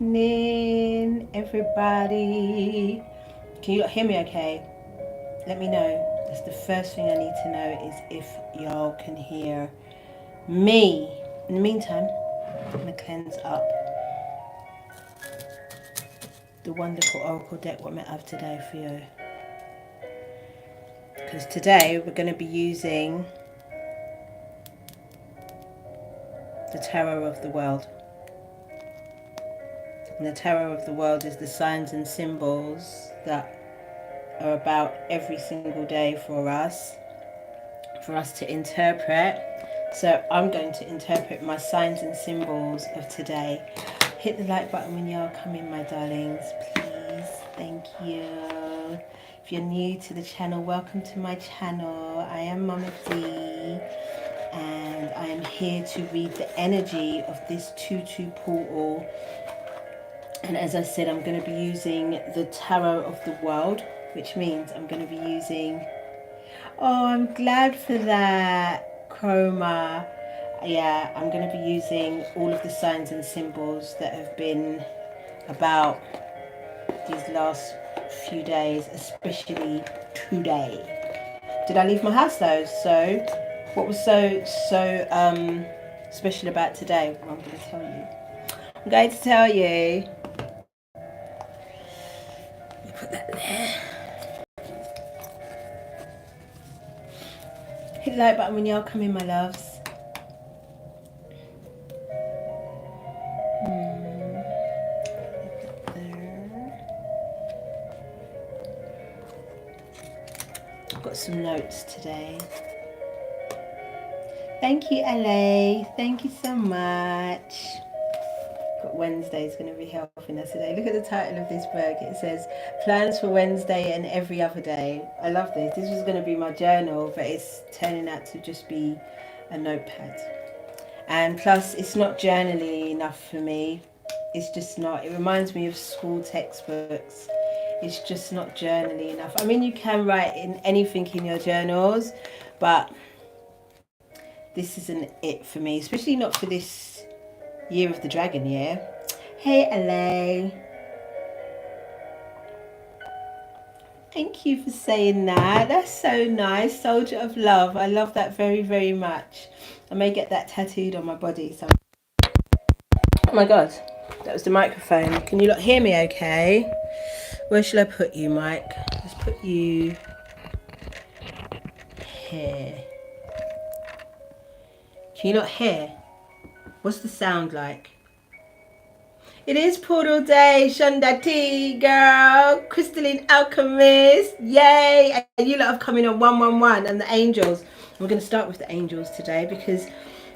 evening, everybody. Can you hear me okay? Let me know. That's the first thing I need to know, is if y'all can hear me. In the meantime, I'm going to cleanse up the wonderful oracle deck what I have today for you. Because today we're going to be using the Tarot of the World. And the Tarot of the World is the signs and symbols that are about every single day for us to interpret. So I'm going to interpret my signs and symbols of today. Hit the like button when y'all come in, my darlings, please. Thank you. If you're new to the channel, welcome to my channel. I am Mama D, and I am here to read the energy of this 2-2 portal. And as I said, I'm going to be using the Tarot of the World, which means I'm going to be using... Oh, I'm glad for that, Chroma. Yeah, I'm going to be using all of the signs and symbols that have been about these last few days, especially today. Did I leave my house though? So, what was so special about today? Well, I'm going to tell you. I'm going to tell you. Let me put that there. Hit the like button when y'all come in, my loves. I've got some notes today. Thank you, LA. Thank you so much. But Wednesday's going to be helping us today. Look at the title of this book. It says Plans for Wednesday and Every Other Day. I love this. This was going to be my journal, but it's turning out to just be a notepad. And plus, it's not journaling enough for me. It's just not. It reminds me of school textbooks. It's just not journaling enough. I mean, you can write in anything in your journals, but this isn't it for me, especially not for this Year of the Dragon year. Hey, LA. Thank you for saying that. That's so nice. Soldier of Love. I love that very, very much. I may get that tattooed on my body. So. Oh my God. That was the microphone. Can you not hear me okay? Where should I put you, Mike? Let's put you here. Can you not hear? What's the sound like? It is portal day, Shonda T, girl. Crystalline Alchemist, yay! And you lot have come in on 111 and the angels. We're going to start with the angels today because,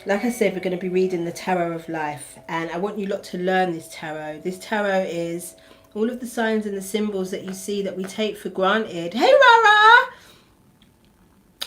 like I said, we're going to be reading the Tarot of Life. And I want you lot to learn this tarot. This tarot is all of the signs and the symbols that you see that we take for granted. Hey, Rara!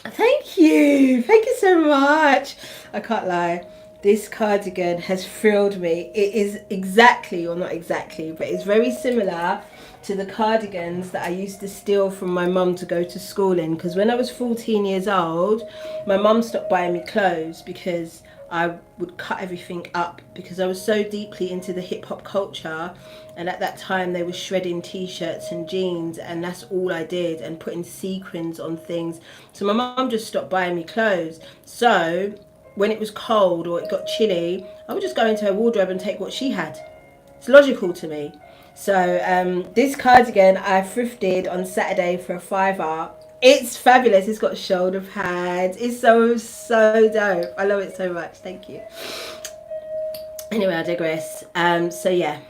Thank you. Thank you so much. I can't lie. This cardigan has thrilled me. It is exactly, or not exactly, but it's very similar to the cardigans that I used to steal from my mum to go to school in. Because when I was 14 years old, my mum stopped buying me clothes because I would cut everything up because I was so deeply into the hip hop culture. And at that time they were shredding t-shirts and jeans, and that's all I did, and putting sequins on things. So my mum just stopped buying me clothes. So when it was cold or it got chilly, I would just go into her wardrobe and take what she had. It's logical to me. So this cardigan I thrifted on Saturday for a $5. It's fabulous. It's got shoulder pads. It's so dope. I love it so much. Thank you. Anyway, I digress. So yeah.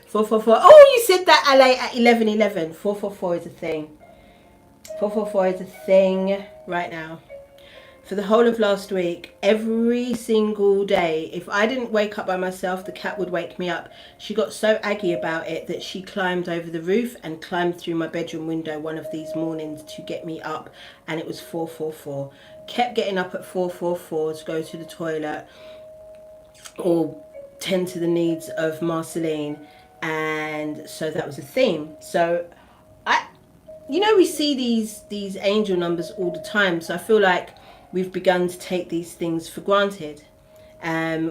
444. Oh, you said that, LA, at 11:11. 444 is a thing. 444 is a thing right now. For the whole of last week, every single day, if I didn't wake up by myself, the cat would wake me up. She got so aggy about it that she climbed over the roof and climbed through my bedroom window one of these mornings to get me up, and it was 444. Kept getting up at 444 to go to the toilet or tend to the needs of Marceline, and so that was a theme. So we see these angel numbers all the time, so I feel like we've begun to take these things for granted.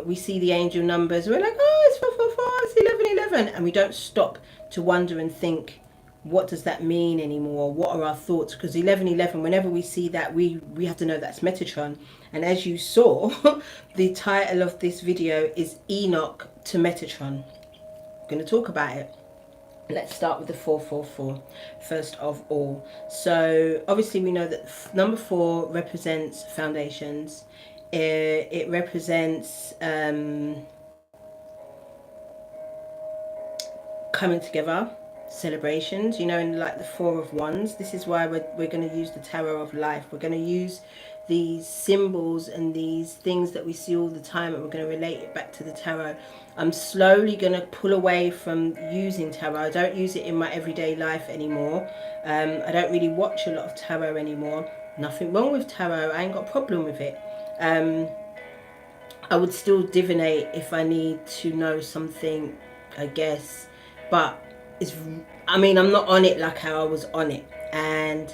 We see the angel numbers, we're like, oh, it's 444, it's 1111, and we don't stop to wonder and think, what does that mean anymore? What are our thoughts? Because 1111, whenever we see that, we have to know that's Metatron. And as you saw, the title of this video is Enoch to Metatron. I'm going to talk about it. Let's start with the 444 first of all. So obviously we know that number 4 represents foundations. It represents coming together, celebrations, you know, in like the 4 of Wands. This is why we're going to use the Tarot of Life. We're going to use these symbols and these things that we see all the time, and we're going to relate it back to the tarot. I'm slowly going to pull away from using tarot. I don't use it in my everyday life anymore. I don't really watch a lot of tarot anymore. Nothing wrong with tarot. I ain't got a problem with it. I would still divinate if I need to know something, I guess. But I'm not on it like how I was on it. And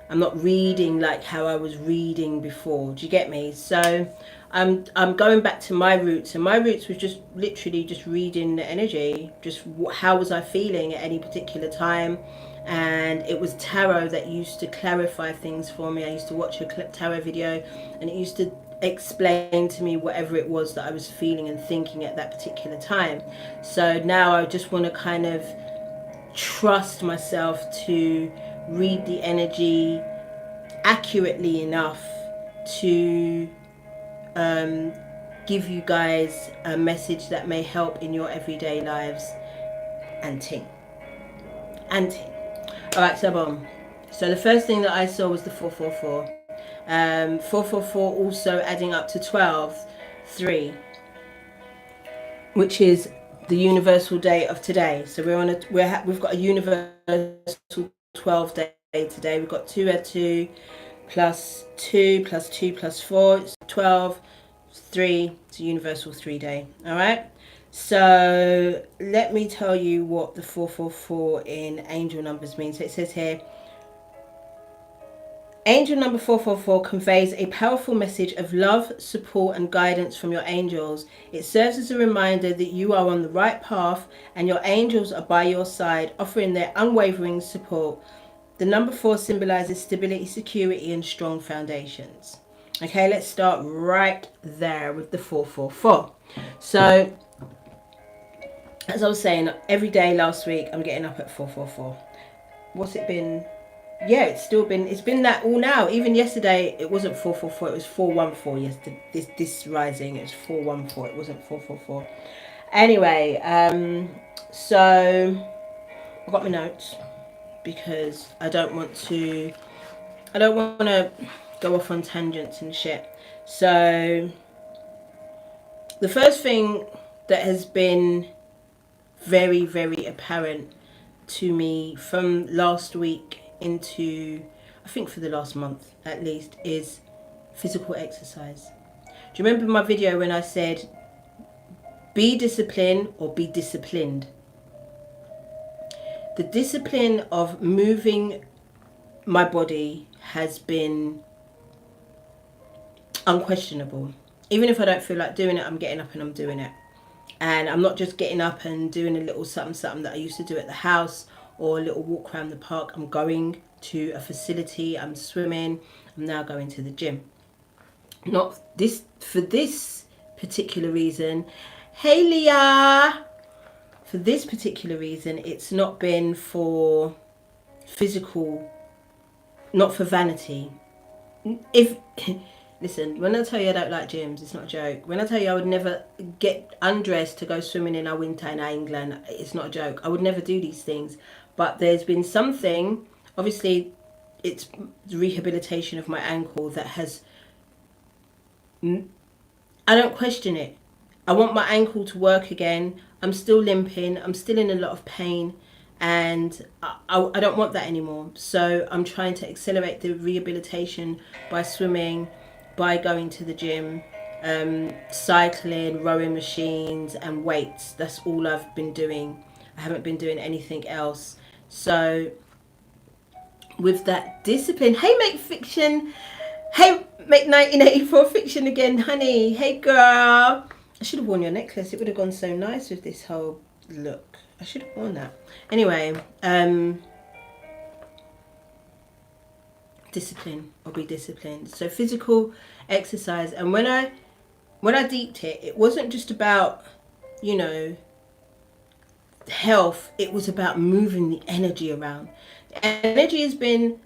I'm not reading like how I was reading before. Do you get me? So I'm going back to my roots, and my roots was just literally just reading the energy, just how was I feeling at any particular time. And it was tarot that used to clarify things for me. I used to watch a tarot video, and it used to explain to me whatever it was that I was feeling and thinking at that particular time. So now I just want to kind of trust myself to read the energy accurately enough to give you guys a message that may help in your everyday lives and ting. Alright, so boom. So the first thing that I saw was the 444. 444 also adding up to 12, 3, which is the universal day of today. So we've got a universal 12 day today. We've got 2 add 2 plus 2 plus 2 plus 4. It's 12, 3. It's a universal 3 day. All right. So let me tell you what the 444 in angel numbers means. So it says here, angel number 444 conveys a powerful message of love, support and guidance from your angels. It serves as a reminder that you are on the right path and your angels are by your side, offering their unwavering support. The number 4 symbolizes stability, security and strong foundations. Okay, let's start right there with the 444. So, as I was saying, every day last week I'm getting up at 444. What's it been? Yeah, it's been that all now. Even yesterday it wasn't 444, it was 414 yesterday. This rising, it was 414, it wasn't 444. Anyway, so I got my notes because I don't want to go off on tangents and shit. So the first thing that has been very, very apparent to me from last week into, I think for the last month at least, is physical exercise. Do you remember my video when I said be disciplined or be disciplined? The discipline of moving my body has been unquestionable. Even if I don't feel like doing it, I'm getting up and I'm doing it. And I'm not just getting up and doing a little something that I used to do at the house or a little walk around the park. I'm going to a facility, I'm swimming, I'm now going to the gym. Not this, for this particular reason. Hey Leah! For this particular reason, it's not been for physical, not for vanity. Listen, when I tell you I don't like gyms, it's not a joke. When I tell you I would never get undressed to go swimming in a winter in England, it's not a joke. I would never do these things. But there's been something, obviously it's the rehabilitation of my ankle that has, I don't question it. I want my ankle to work again. I'm still limping, I'm still in a lot of pain, and I don't want that anymore. So I'm trying to accelerate the rehabilitation by swimming, by going to the gym, cycling, rowing machines and weights. That's all I've been doing. I haven't been doing anything else. So with that discipline, hey Make Fiction, Hey, make 1984 fiction again, honey. Hey, girl. I should have worn your necklace. It would have gone so nice with this whole look. I should have worn that. Anyway, discipline. I'll be disciplined. So physical exercise. And when I deeped it, it wasn't just about, you know, health. It was about moving the energy around. The energy has been,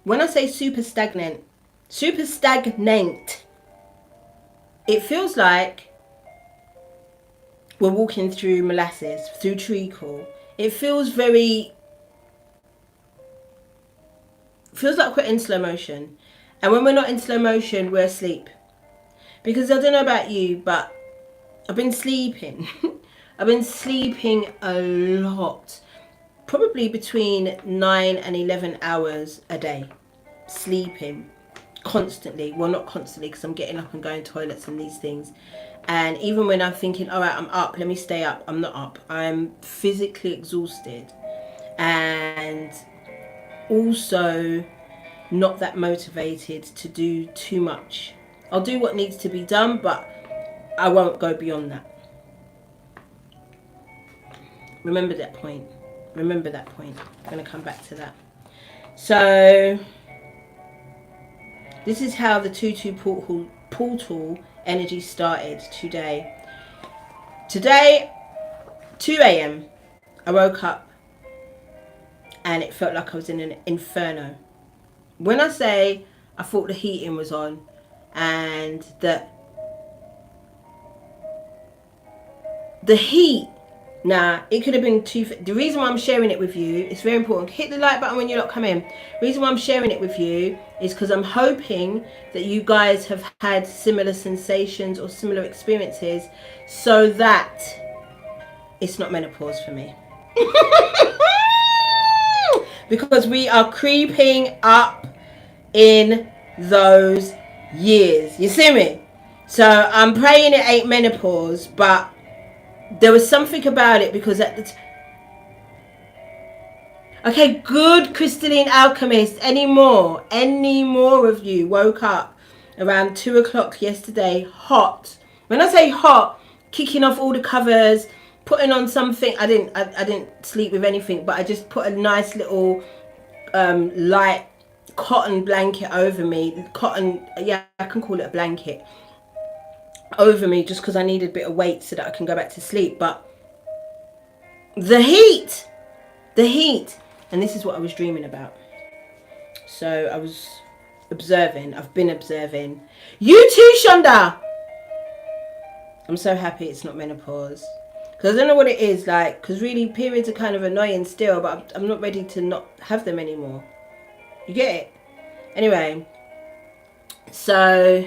when I say super stagnant, it feels like we're walking through molasses, through treacle. It feels like we're in slow motion. And when we're not in slow motion, we're asleep. Because I don't know about you, but I've been sleeping. I've been sleeping a lot. Probably between 9 and 11 hours a day. Sleeping. Constantly. Well, not constantly, because I'm getting up and going to toilets and these things. And even when I'm thinking, all right, I'm up, let me stay up, I'm not up. I'm physically exhausted. And also not that motivated to do too much. I'll do what needs to be done, but I won't go beyond that. Remember that point. Remember that point. I'm going to come back to that. So this is how the 2-2 portal energy started today. Today, 2 a.m. I woke up and it felt like I was in an inferno. When I say I thought the heating was on and that the heat, nah, it could have been too. The reason why I'm sharing it with you, it's very important. Hit the like button when you're not coming. The reason why I'm sharing it with you is because I'm hoping that you guys have had similar sensations or similar experiences so that it's not menopause for me. Because we are creeping up in those years. You see me? So I'm praying it ain't menopause, but there was something about it because at the okay, good crystalline alchemist. Any more of you woke up around 2 o'clock yesterday hot? When I say hot, kicking off all the covers, putting on something. I didn't sleep with anything, but I just put a nice little light cotton blanket over me. Cotton, yeah, I can call it a blanket over me just because I needed a bit of weight so that I can go back to sleep. But the heat, and this is what I was dreaming about. So I was observing. I've been observing. You too, Shonda. I'm so happy it's not menopause. Because I don't know what it is like. Because really, periods are kind of annoying still. But I'm not ready to not have them anymore. You get it? Anyway. So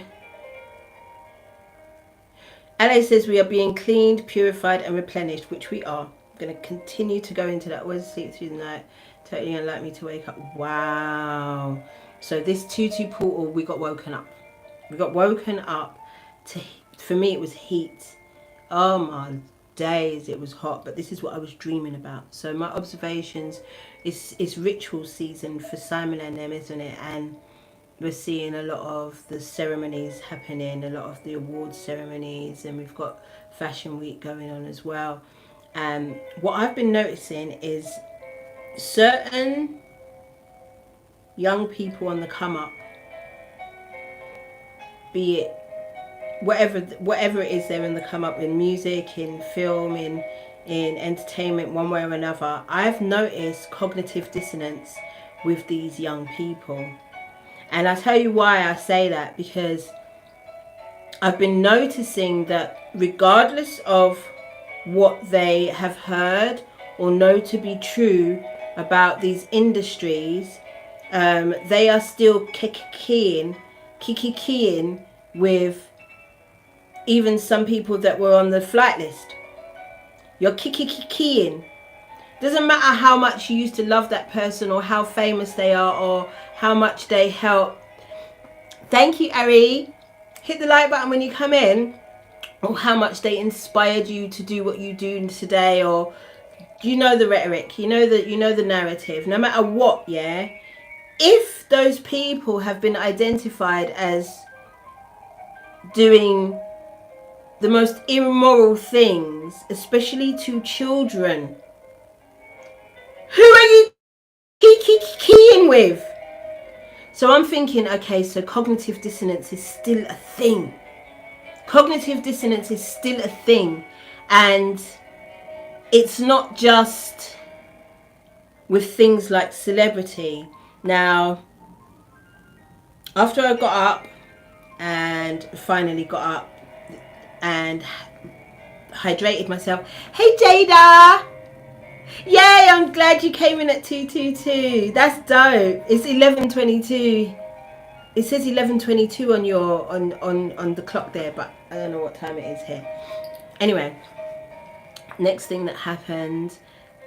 LA says we are being cleaned, purified and replenished. Which we are. I'm going to continue to go into that. Always sleep through the night. Totally unlike me to wake up. Wow. So this 2-2 portal, we got woken up. We got woken up to, for me it was heat. Oh my days, it was hot. But this is what I was dreaming about. So my observations, it's ritual season for Simon and them, isn't it? And we're seeing a lot of the ceremonies happening, a lot of the awards ceremonies, and we've got Fashion Week going on as well. What I've been noticing is certain young people on the come up, be it whatever it is they're in the come up, in music, in film, in entertainment, one way or another, I've noticed cognitive dissonance with these young people. And I tell you why I say that, because I've been noticing that regardless of what they have heard or know to be true about these industries, they are still kiki-keying with even some people that were on the flight list. You're kiki-keying. Doesn't matter how much you used to love that person or how famous they are or how much they help. Thank you, Ari. Hit the like button when you come in. Or how much they inspired you to do what you do today, or you know the rhetoric, you know the narrative. No matter what, yeah, if those people have been identified as doing the most immoral things, especially to children, who are you keying with? So I'm thinking, okay, so cognitive dissonance is still a thing. Cognitive dissonance is still a thing. And it's not just with things like celebrity. Now, after I got up and finally got up and hydrated myself. Hey Jada! Yay, I'm glad you came in at 222. That's dope. It's 11:22. It says 11:22 on your on the clock there, but I don't know what time it is here. Anyway, next thing that happened,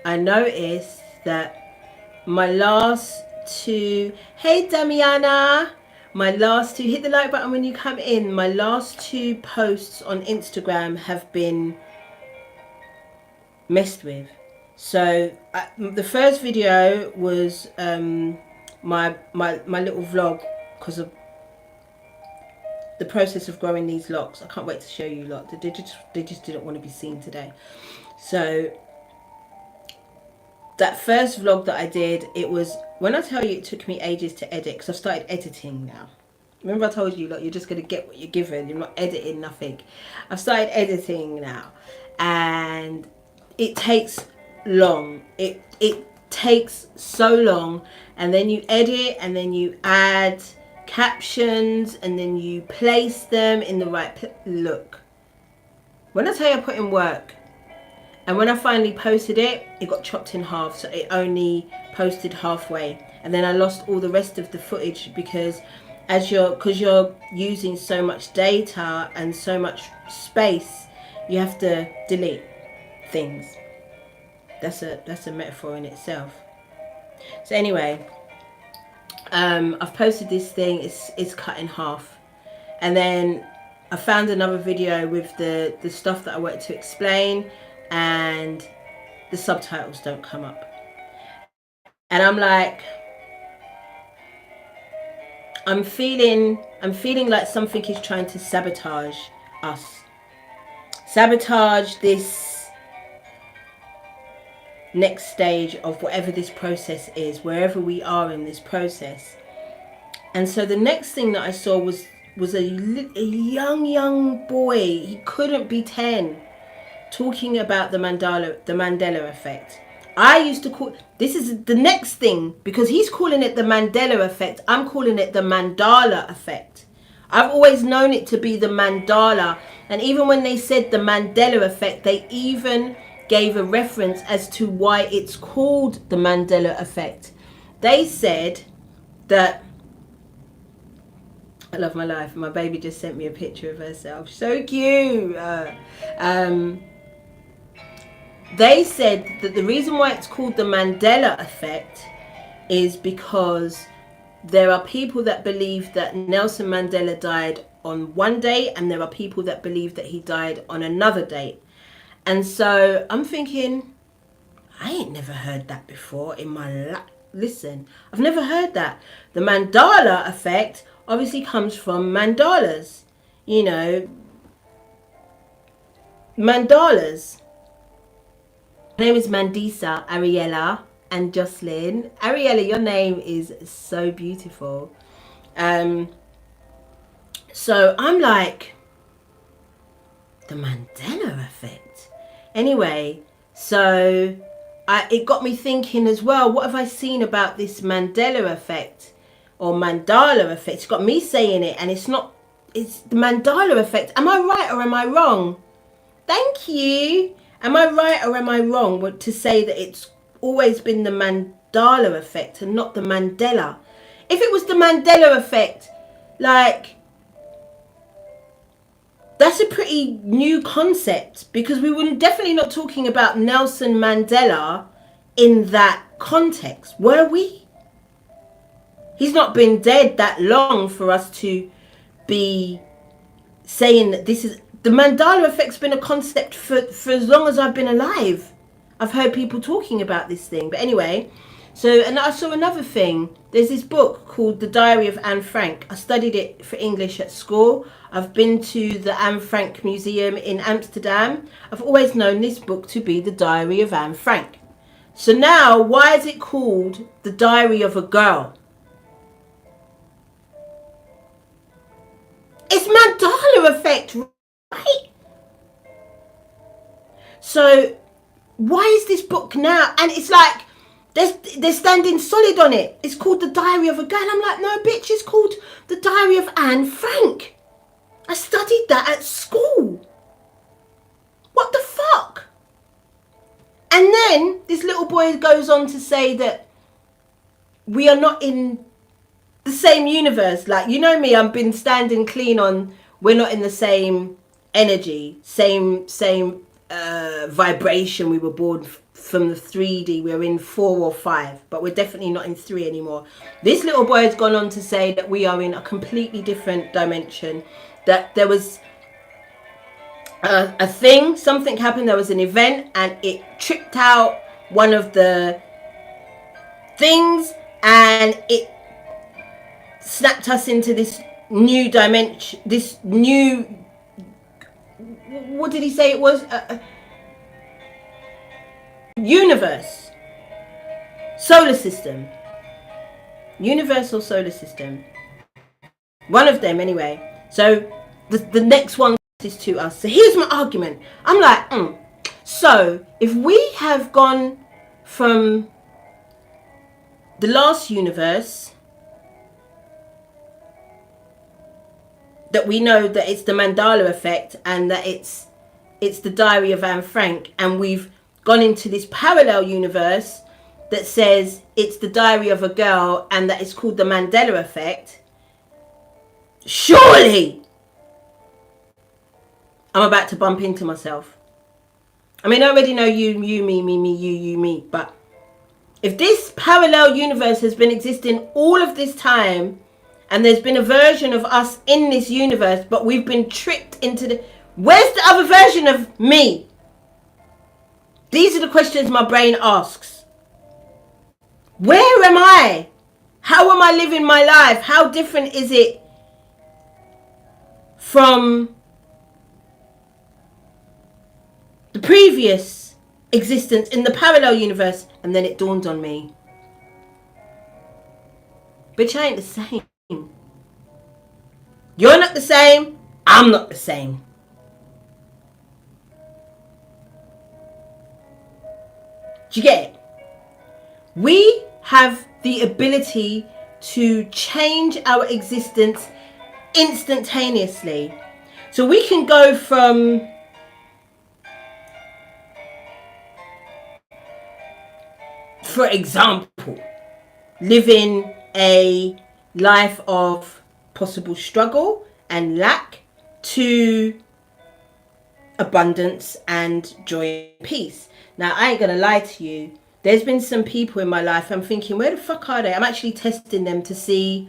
I noticed that my last two, hey Damiana, my last two, hit the like button when you come in, my last two posts on Instagram have been messed with. So the first video was my little vlog because of the process of growing these locks. I can't wait to show you lot. They just didn't want to be seen today. So that first vlog that I did, it was, when I tell you it took me ages to edit, because I've started editing now. Remember I told you, look, you're just going to get what you're given. You're not editing nothing. I've started editing now. And it takes long. It takes so long. And then you edit, and then you add captions, and then you place them in the right look. When I tell you I put in work, and when I finally posted it, it got chopped in half, so it only posted halfway. And then I lost all the rest of the footage because because you're using so much data and so much space, you have to delete things. That's a metaphor in itself. So anyway, I've posted this thing, it's cut in half. And then I found another video with the stuff that I wanted to explain, and the subtitles don't come up. And I'm like, I'm feeling like something is trying to sabotage us. Sabotage this next stage of whatever this process is, wherever we are in this process. And so the next thing that I saw was a young boy. He couldn't be 10. Talking about the Mandela effect. I used to call, this is the next thing, because he's calling it the Mandela effect, I'm calling it the Mandala effect. I've always known it to be the Mandala, and even when they said the Mandela effect, they even gave a reference as to why it's called the Mandela effect. They said that, I love my life, my baby just sent me a picture of herself, so cute. They said that the reason why it's called the Mandela effect is because there are people that believe that Nelson Mandela died on one date, and there are people that believe that he died on another date. And so I'm thinking, I ain't never heard that before in my life. Listen, I've never heard that. The Mandala effect obviously comes from mandalas. You know, mandalas. My name is Mandisa, Ariella, and Jocelyn. Ariella, your name is so beautiful. So I'm like, the Mandela effect. Anyway, so it got me thinking as well, what have I seen about this Mandela effect or Mandala effect? It's got me saying it, and it's the Mandala effect. Am I right or am I wrong? Thank you. Am I right or am I wrong to say that it's always been the Mandala effect and not the Mandela? If it was the Mandela effect, like, that's a pretty new concept, because we were definitely not talking about Nelson Mandela in that context, were we? He's not been dead that long for us to be saying that this is... The Mandela effect's been a concept for as long as I've been alive. I've heard people talking about this thing. But anyway, So, and I saw another thing. There's this book called The Diary of Anne Frank. I studied it for English at school. I've been to the Anne Frank Museum in Amsterdam. I've always known this book to be The Diary of Anne Frank. So now, why is it called The Diary of a Girl? It's Mandela effect, right? So why is this book now? And it's like, they're standing solid on it. It's called The Diary of a Girl. I'm like, no, bitch, it's called The Diary of Anne Frank. I studied that at school. What the fuck? And then this little boy goes on to say that we are not in the same universe. Like, you know me, I've been standing clean on we're not in the same energy, same vibration. We were born from the 3D. We're in 4 or 5, but we're definitely not in 3 anymore. This little boy has gone on to say that we are in a completely different dimension, that there was a thing, something happened, there was an event, and it tripped out one of the things, and it snapped us into this new dimension, this new, what did he say it was? Universe, solar system, universal solar system, one of them anyway. So the next one is to us. So here's my argument. I'm like, so if we have gone from the last universe, that we know that it's the Mandela effect, and that it's the Diary of Anne Frank, and we've gone into this parallel universe that says it's the Diary of a Girl and that it's called the Mandela effect, surely I'm about to bump into myself. I mean, I already know you, me, you, me, but if this parallel universe has been existing all of this time, and there's been a version of us in this universe, but we've been tricked into the... Where's the other version of me? These are the questions my brain asks. Where am I? How am I living my life? How different is it from the previous existence in the parallel universe? And then it dawned on me, bitch, I ain't the same. You're not the same. I'm not the same. Do you get it? We have the ability to change our existence instantaneously. So we can go from for example, living a life of possible struggle and lack to abundance and joy and peace. Now, I ain't gonna lie to you. There's been some people in my life I'm thinking, where the fuck are they? I'm actually testing them to see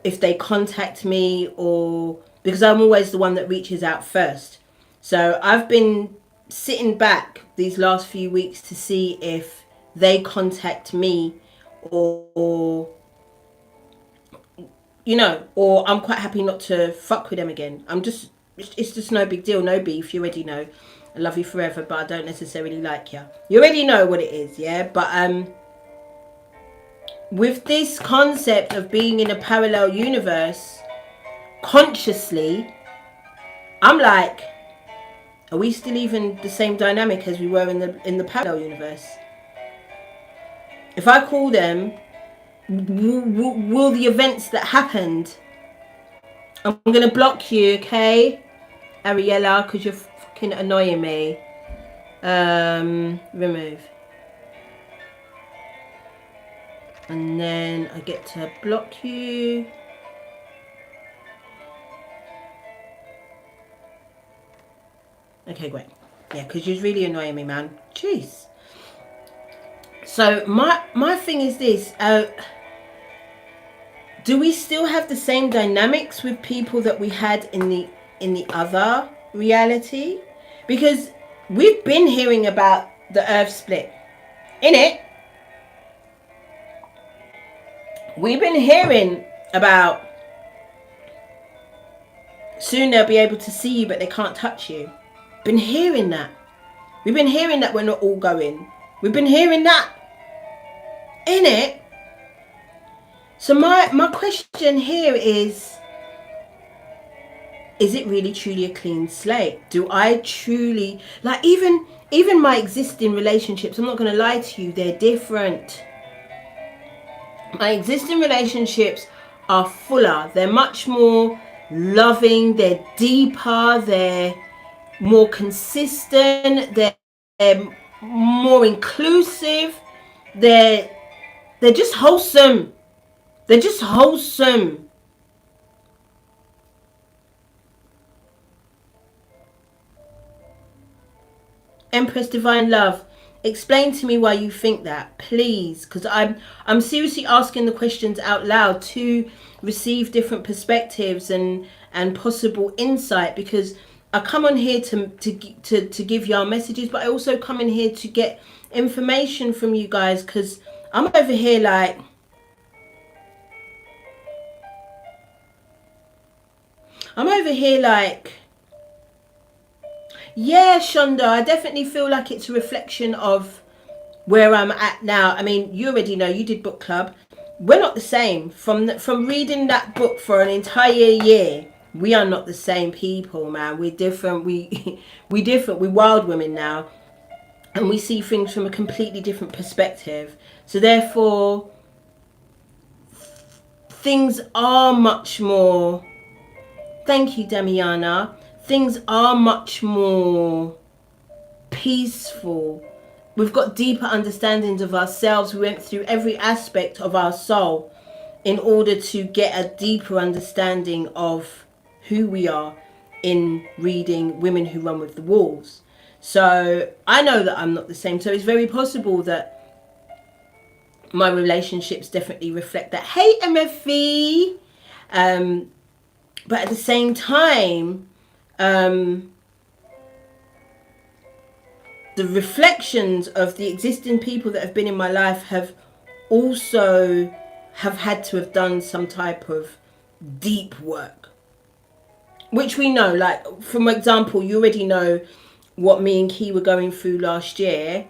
if they contact me, or because I'm always the one that reaches out first. So I've been sitting back these last few weeks to see if they contact me, or you know, or I'm quite happy not to fuck with them again. It's just no big deal, no beef. You already know, I love you forever, but I don't necessarily like you. You already know what it is, yeah? But with this concept of being in a parallel universe, consciously, I'm like, are we still even the same dynamic as we were in the parallel universe? If I call them, will the events that happened, I'm gonna block you, okay, Ariella, because you're fucking annoying me. Remove, and then I get to block you. Okay, great. Yeah, because you're really annoying me, man. Jeez. So my thing is this. Do we still have the same dynamics with people that we had in the other reality? Because we've been hearing about the Earth split. In it, We've been hearing about soon they'll be able to see you but they can't touch you. Been hearing that. We've been hearing that we're not all going. We've been hearing that. In it. So my question here is it really truly a clean slate? Do I truly, like, even my existing relationships, I'm not going to lie to you, they're different. My existing relationships are fuller. They're much more loving. They're deeper. They're more consistent. They're more inclusive. They're just wholesome. They're just wholesome. Empress Divine Love, explain to me why you think that, please, because I'm seriously asking the questions out loud to receive different perspectives and possible insight, because I come on here to give y'all messages, but I also come in here to get information from you guys, because I'm over here like, yeah, Shonda, I definitely feel like it's a reflection of where I'm at now. I mean, you already know, you did book club. We're not the same. From reading that book for an entire year, we are not the same people, man. We're different. We different. We're wild women now. And we see things from a completely different perspective. So therefore, things are much more... Thank you, Damiana. Things are much more peaceful. We've got deeper understandings of ourselves. We went through every aspect of our soul in order to get a deeper understanding of who we are in reading Women Who Run With the Wolves. So I know that I'm not the same. So it's very possible that my relationships definitely reflect that. Hey, MFV. But at the same time, the reflections of the existing people that have been in my life have also had to have done some type of deep work, which we know. Like, for example, you already know what me and Key were going through last year,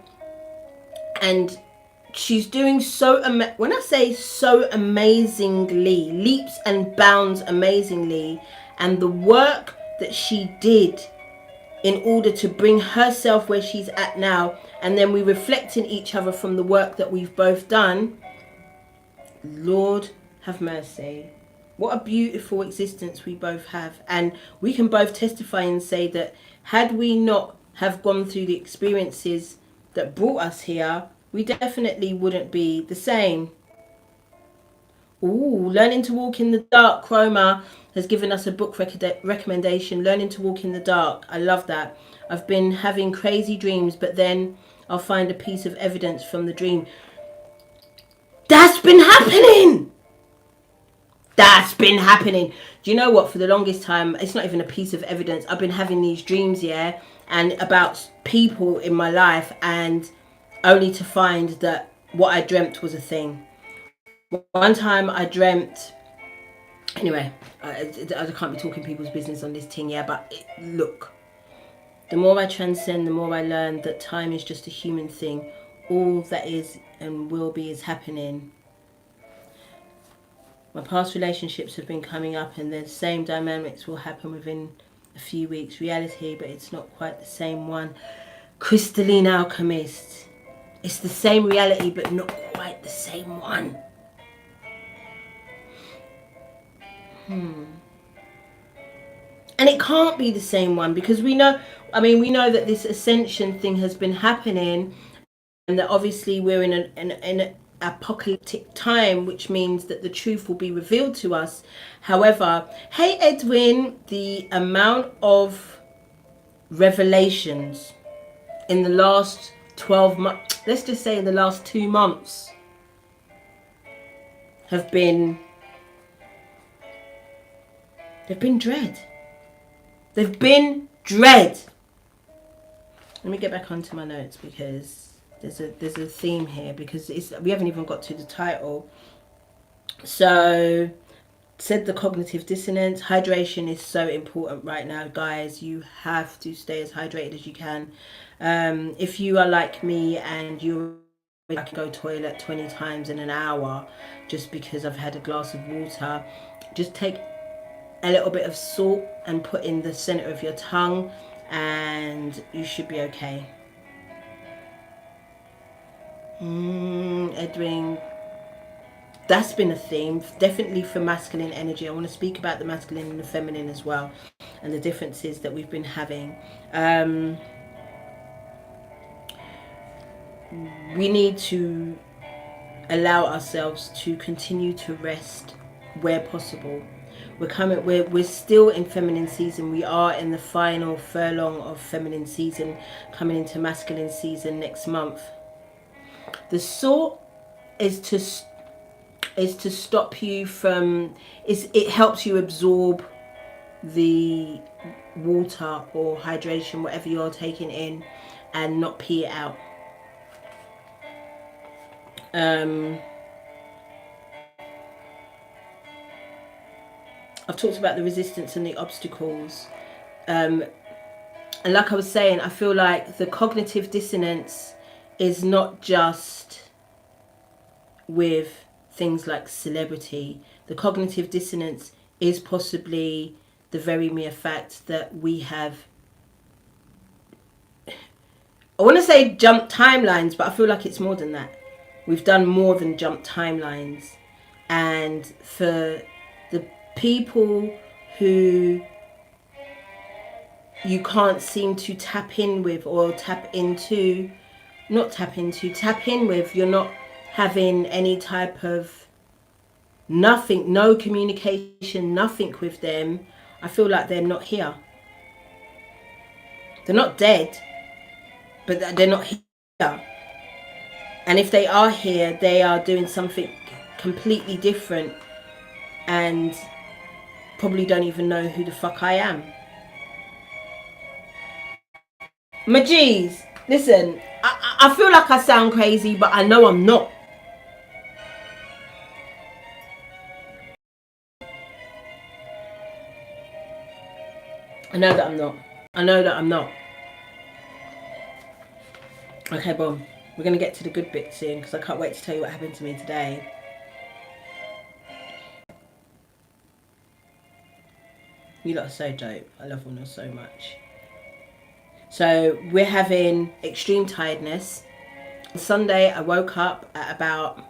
and she's doing so when I say so amazingly, leaps and bounds amazingly, and the work that she did in order to bring herself where she's at now, and then we reflect in each other from the work that we've both done. Lord have mercy. What a beautiful existence we both have. And we can both testify and say that had we not have gone through the experiences that brought us here, we definitely wouldn't be the same. Ooh, Learning to Walk in the Dark. Chroma has given us a book recommendation. Learning to Walk in the Dark. I love that. I've been having crazy dreams, but then I'll find a piece of evidence from the dream. That's been happening. That's been happening. Do you know what? For the longest time, it's not even a piece of evidence. I've been having these dreams, yeah, and about people in my life, and only to find that what I dreamt was a thing. One time I dreamt... Anyway, I can't be talking people's business on this thing, yeah, but look. The more I transcend, the more I learn that time is just a human thing. All that is and will be is happening. My past relationships have been coming up, and the same dynamics will happen within a few weeks. Reality, but it's not quite the same one. Crystalline Alchemist. It's the same reality, but not quite the same one. And it can't be the same one, because we know that this ascension thing has been happening, and that obviously we're in an apocalyptic time, which means that the truth will be revealed to us. However, hey Edwin, the amount of revelations in the last 12 months, let's just say in the last 2 months, have been... They've been dread. They've been dread. Let me get back onto my notes, because there's a theme here, because we haven't even got to the title. So, said the cognitive dissonance. Hydration is so important right now, guys. You have to stay as hydrated as you can. If you are like me and I can go toilet 20 times in an hour just because I've had a glass of water, just take a little bit of salt and put in the center of your tongue and you should be okay. Edwin, that's been a theme, definitely for masculine energy. I want to speak about the masculine and the feminine as well, and the differences that we've been having. We need to allow ourselves to continue to rest where possible. We're still in feminine season. We are in the final furlong of feminine season, coming into masculine season next month. The salt is to stop you from, it helps you absorb the water or hydration, whatever you're taking in, and not pee it out. I've talked about the resistance and the obstacles. And like I was saying, I feel like the cognitive dissonance is not just with things like celebrity. The cognitive dissonance is possibly the very mere fact that we have, I want to say jump timelines, but I feel like it's more than that. We've done more than jump timelines. And for the people who you can't seem to tap in with, or tap in with, you're not having any type of nothing, no communication, nothing with them. I feel like they're not here. They're not dead, but they're not here. And if they are here, they are doing something completely different and probably don't even know who the fuck I am. My G's, listen, I feel like I sound crazy, but I know I'm not. I know that I'm not. I know that I'm not. Okay, boom. We're going to get to the good bit soon because I can't wait to tell you what happened to me today. You lot are so dope. I love Una so much. So we're having extreme tiredness. On Sunday, I woke up at about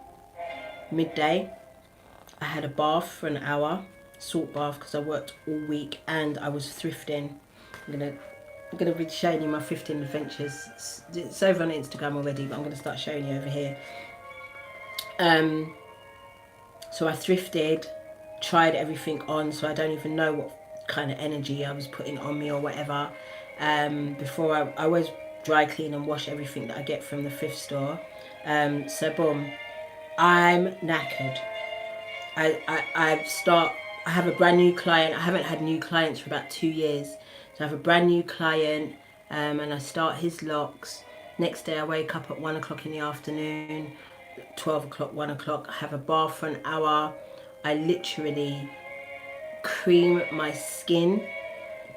midday. I had a bath for an hour, salt bath, because I worked all week and I was thrifting. I'm gonna be showing you my thrifting adventures. It's over on Instagram already, but I'm gonna start showing you over here. So I thrifted, tried everything on, so I don't even know what kind of energy I was putting on me or whatever. Before I always dry clean and wash everything that I get from the thrift store. So boom, I'm knackered. I have a brand new client. I haven't had new clients for about 2 years. So I have a brand new client, and I start his locks. Next day I wake up at 1 o'clock in the afternoon, 12 o'clock, 1 o'clock. I have a bath for an hour. I literally cream my skin,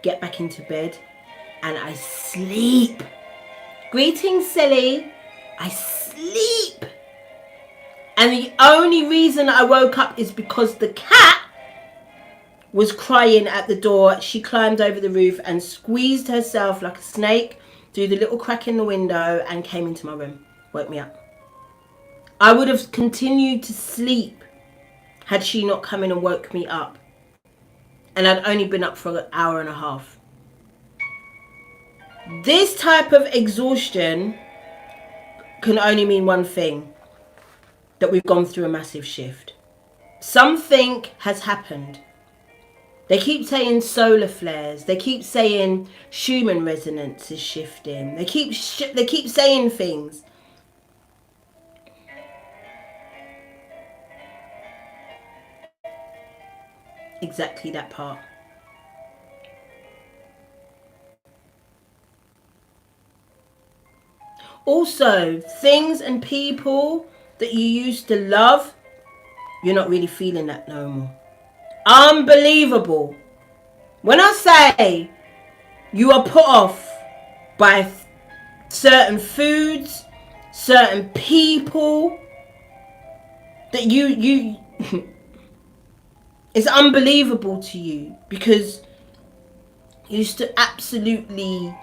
get back into bed, and I sleep. Greetings, silly. I sleep. And the only reason I woke up is because the cat was crying at the door. She climbed over the roof and squeezed herself like a snake through the little crack in the window and came into my room. Woke me up. I would have continued to sleep had she not come in and woke me up. And I'd only been up for an hour and a half. This type of exhaustion can only mean one thing: that we've gone through a massive shift. Something has happened. They keep saying solar flares. They keep saying Schumann resonance is shifting. They keep saying things. Exactly that part. Also, things and people that you used to love you're not really feeling that no more. Unbelievable. When I say you are put off by certain foods, certain people, that you it's unbelievable to you, because you used to absolutely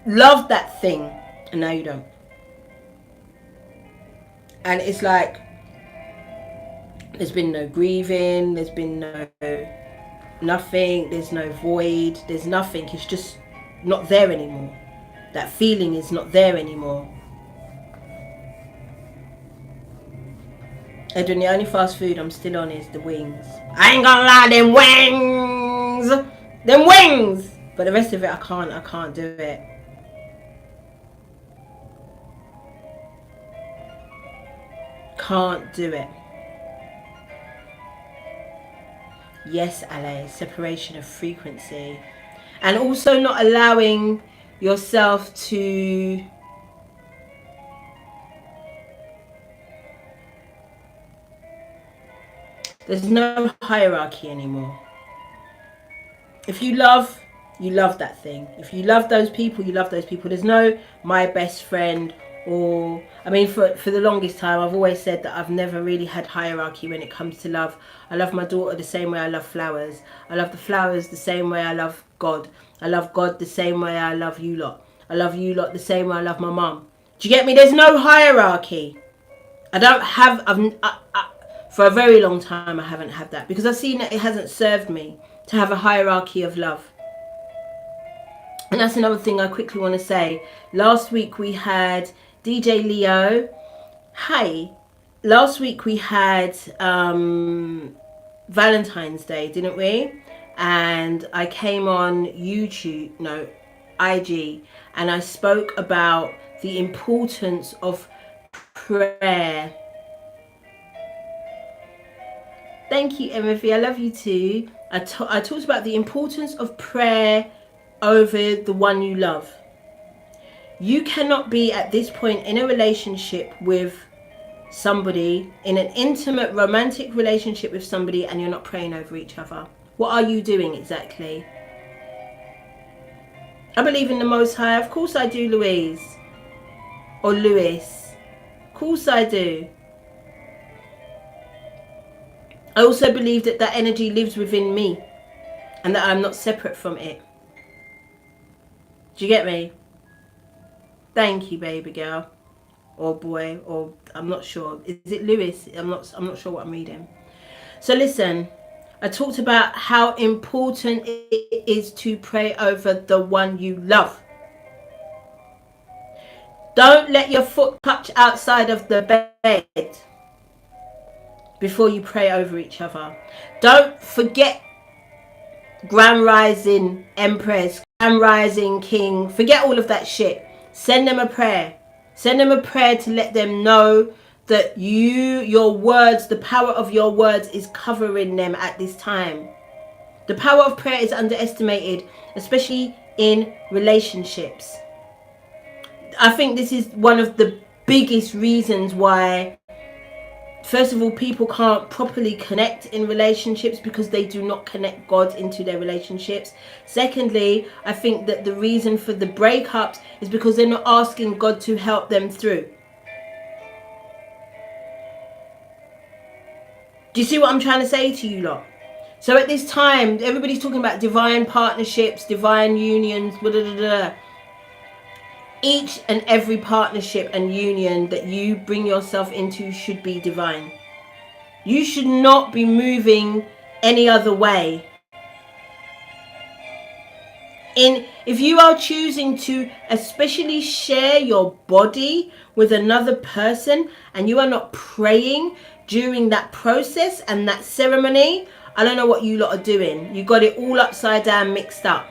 love that thing and now you don't. And it's like there's been no grieving, there's been nothing, there's no void, there's nothing. It's just not there anymore. That feeling is not there anymore. Edwin, the only fast food I'm still on is the wings. I ain't gonna lie, them wings. But the rest of it, I can't do it. Can't do it. Yes, Ale, separation of frequency. And also not allowing yourself to there's no hierarchy anymore. If you love that thing. If you love those people, you love those people. There's no my best friend, or I mean, for the longest time I've always said that I've never really had hierarchy when it comes to love. I love my daughter the same way I love flowers. I love the flowers the same way I love God. I love God the same way I love you lot. I love you lot the same way I love my mum. Do you get me? There's no hierarchy. I don't have for a very long time I haven't had that, because I've seen that it hasn't served me to have a hierarchy of love. And that's another thing I quickly want to say. Last week we had DJ Leo. Hi. Last week we had Valentine's Day, didn't we? And I came on IG, and I spoke about the importance of prayer. Thank you, Emma. I love you too. I talked about the importance of prayer over the one you love. You cannot be at this point in a relationship with somebody, in an intimate romantic relationship with somebody, and you're not praying over each other. What are you doing exactly? I believe in the Most High. Of course I do, Louise. Or Lewis. Of course I do. I also believe that that energy lives within me and that I'm not separate from it. Do you get me? Thank you, baby girl. Or boy, or I'm not sure. Is it Lewis? I'm not sure what I'm reading. So listen, I talked about how important it is to pray over the one you love. Don't let your foot touch outside of the bed before you pray over each other. Don't forget Grand Rising Empress, Grand Rising King. Forget all of that shit. Send them a prayer. Send them a prayer to let them know that your words, the power of your words is covering them at this time. The power of prayer is underestimated, especially in relationships. I think this is one of the biggest reasons why, first of all, people can't properly connect in relationships, because they do not connect God into their relationships. Secondly, I think that the reason for the breakups is because they're not asking God to help them through. Do you see what I'm trying to say to you lot? So at this time, everybody's talking about divine partnerships, divine unions, blah, blah, blah, blah. Each and every partnership and union that you bring yourself into should be divine. You should not be moving any other way. If you are choosing to especially share your body with another person and you are not praying during that process and that ceremony, I don't know what you lot are doing. You got it all upside down, mixed up.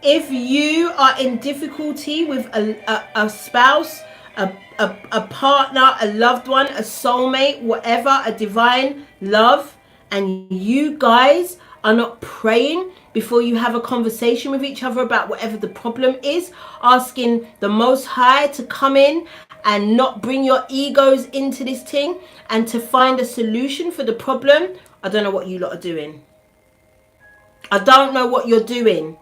If you are in difficulty with a spouse, a partner, a loved one, a soulmate, whatever, a divine love, and you guys are not praying before you have a conversation with each other about whatever the problem is, asking the Most High to come in and not bring your egos into this thing and to find a solution for the problem, I don't know what you lot are doing. I don't know what you're doing.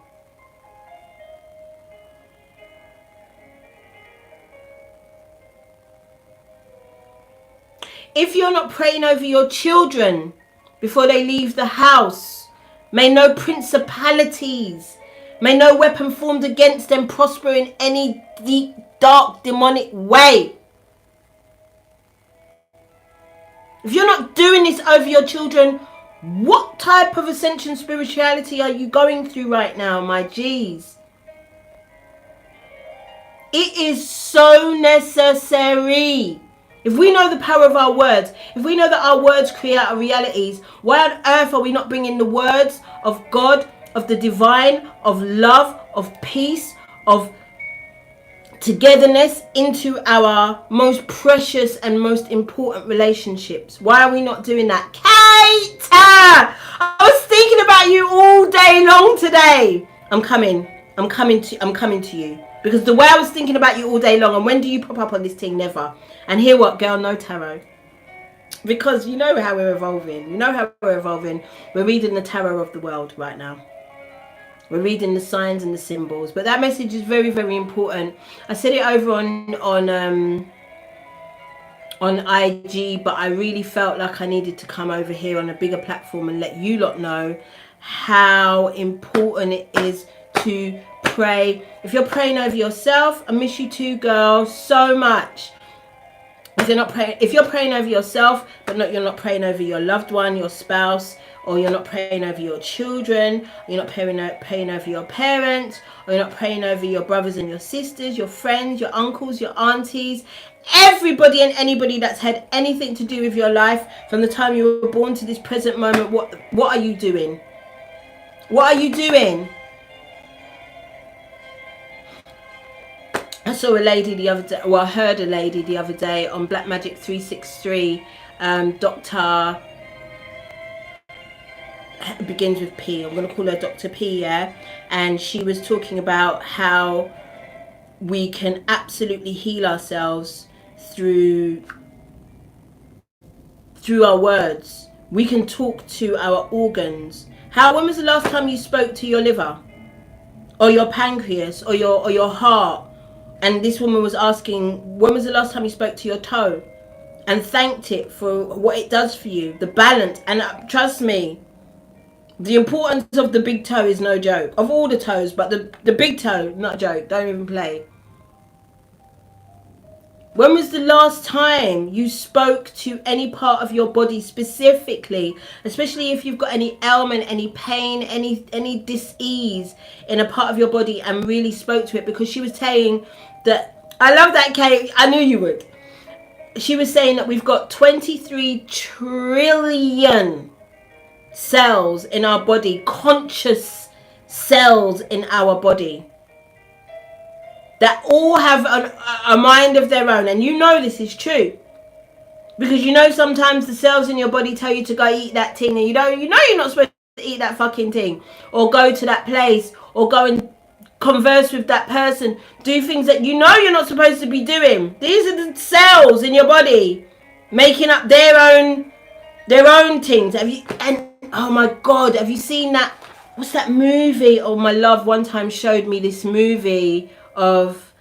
If you're not praying over your children before they leave the house, may no principalities, may no weapon formed against them prosper in any deep, dark, demonic way. If you're not doing this over your children, what type of ascension spirituality are you going through right now, my G's? It is so necessary. If we know the power of our words, if we know that our words create our realities, why on earth are we not bringing the words of God, of the divine, of love, of peace, of togetherness into our most precious and most important relationships? Why are we not doing that? Kate! I was thinking about you all day long today. I'm coming to you. Because the way I was thinking about you all day long, and when do you pop up on this thing? Never. And here what, girl, no tarot. Because you know how we're evolving. You know how we're evolving. We're reading the tarot of the world right now. We're reading the signs and the symbols. But that message is very, very important. I said it over on IG, but I really felt like I needed to come over here on a bigger platform and let you lot know how important it is to pray. If you're praying over yourself, I miss you too, girl, so much. If you're praying over yourself, but you're not praying over your loved one, your spouse, or you're not praying over your children, or you're not praying over your parents, or you're not praying over your brothers and your sisters, your friends, your uncles, your aunties, everybody and anybody that's had anything to do with your life from the time you were born to this present moment, what are you doing? What are you doing? I saw a lady the other day, well, I heard a lady the other day on Black Magic 363, Dr. begins with P. I'm going to call her Dr. P, yeah? And she was talking about how we can absolutely heal ourselves through our words. We can talk to our organs. When was the last time you spoke to your liver? Or your pancreas? Or your heart? And this woman was asking, when was the last time you spoke to your toe and thanked it for what it does for you, the balance? And trust me, the importance of the big toe is no joke. Of all the toes, but the big toe, not a joke. Don't even play. When was the last time you spoke to any part of your body specifically, especially if you've got any ailment, any pain, any dis-ease in a part of your body, and really spoke to it? Because she was saying that, I love that, Kate, I knew you would. She was saying that we've got 23 trillion cells in our body, conscious cells in our body, that all have a mind of their own. And you know this is true. Because you know sometimes the cells in your body tell you to go eat that thing, and you know you're not supposed to eat that fucking thing, or go to that place, or go and converse with that person, do things that you know you're not supposed to be doing. These are the cells in your body making up their own things. Oh my God, have you seen that? What's that movie? Oh, my love one time showed me this movie of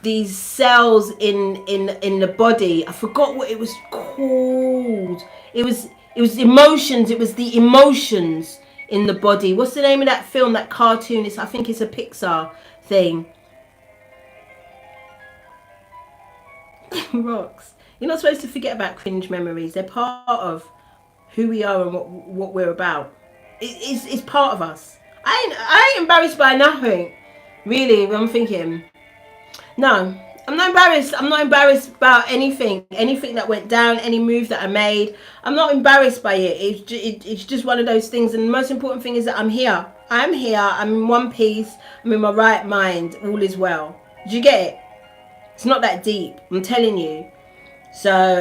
these cells in the body. I forgot what it was called. It was emotions. It was the emotions in the body. What's the name of that film, that cartoon? I think it's a Pixar thing. Rocks. You're not supposed to forget about cringe memories. They're part of who we are and what we're about. It's part of us. I ain't embarrassed by nothing. Really, I'm thinking, no, I'm not embarrassed. I'm not embarrassed about anything that went down, any move that I made. I'm not embarrassed by it. It's just one of those things. And the most important thing is that I'm here. I'm here. I'm in one piece. I'm in my right mind. All is well. Did you get it? It's not that deep. I'm telling you. So,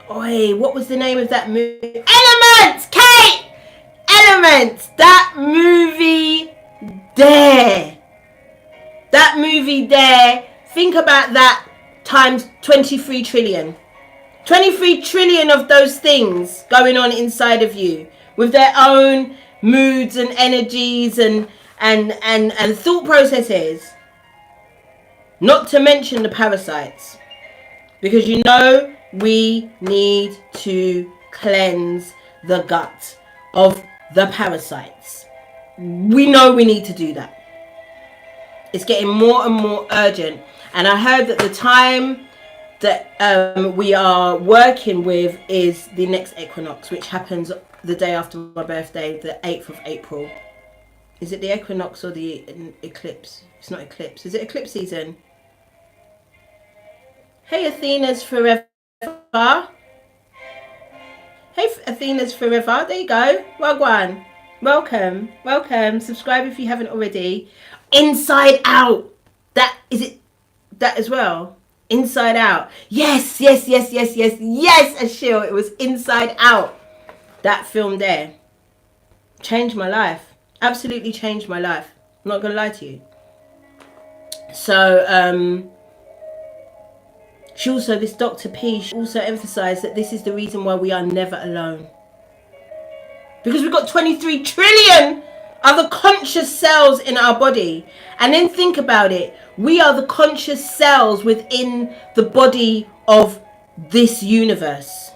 what was the name of that movie? Elements, Kate! Elements. That movie there. Think about that times 23 trillion. 23 trillion of those things going on inside of you with their own moods and energies and thought processes. Not to mention the parasites. Because you know we need to cleanse the gut of the parasites. We know we need to do that. It's getting more and more urgent. And I heard that the time that we are working with is the next equinox, which happens the day after my birthday, the 8th of April. Is it the equinox or the eclipse? It's not eclipse. Is it eclipse season? Hey, Athena's Forever. Hey, Athena's Forever. There you go. Wagwan. Welcome. Welcome. Subscribe if you haven't already. Inside Out. That, is it that as well? Inside Out. Yes, yes, yes, yes, yes, yes, Ashil. It was Inside Out. That film there changed my life. Absolutely changed my life. I'm not going to lie to you. So, she also, this Dr. P, she also emphasised that this is the reason why we are never alone. Because we've got 23 trillion other conscious cells in our body. And then think about it. We are the conscious cells within the body of this universe.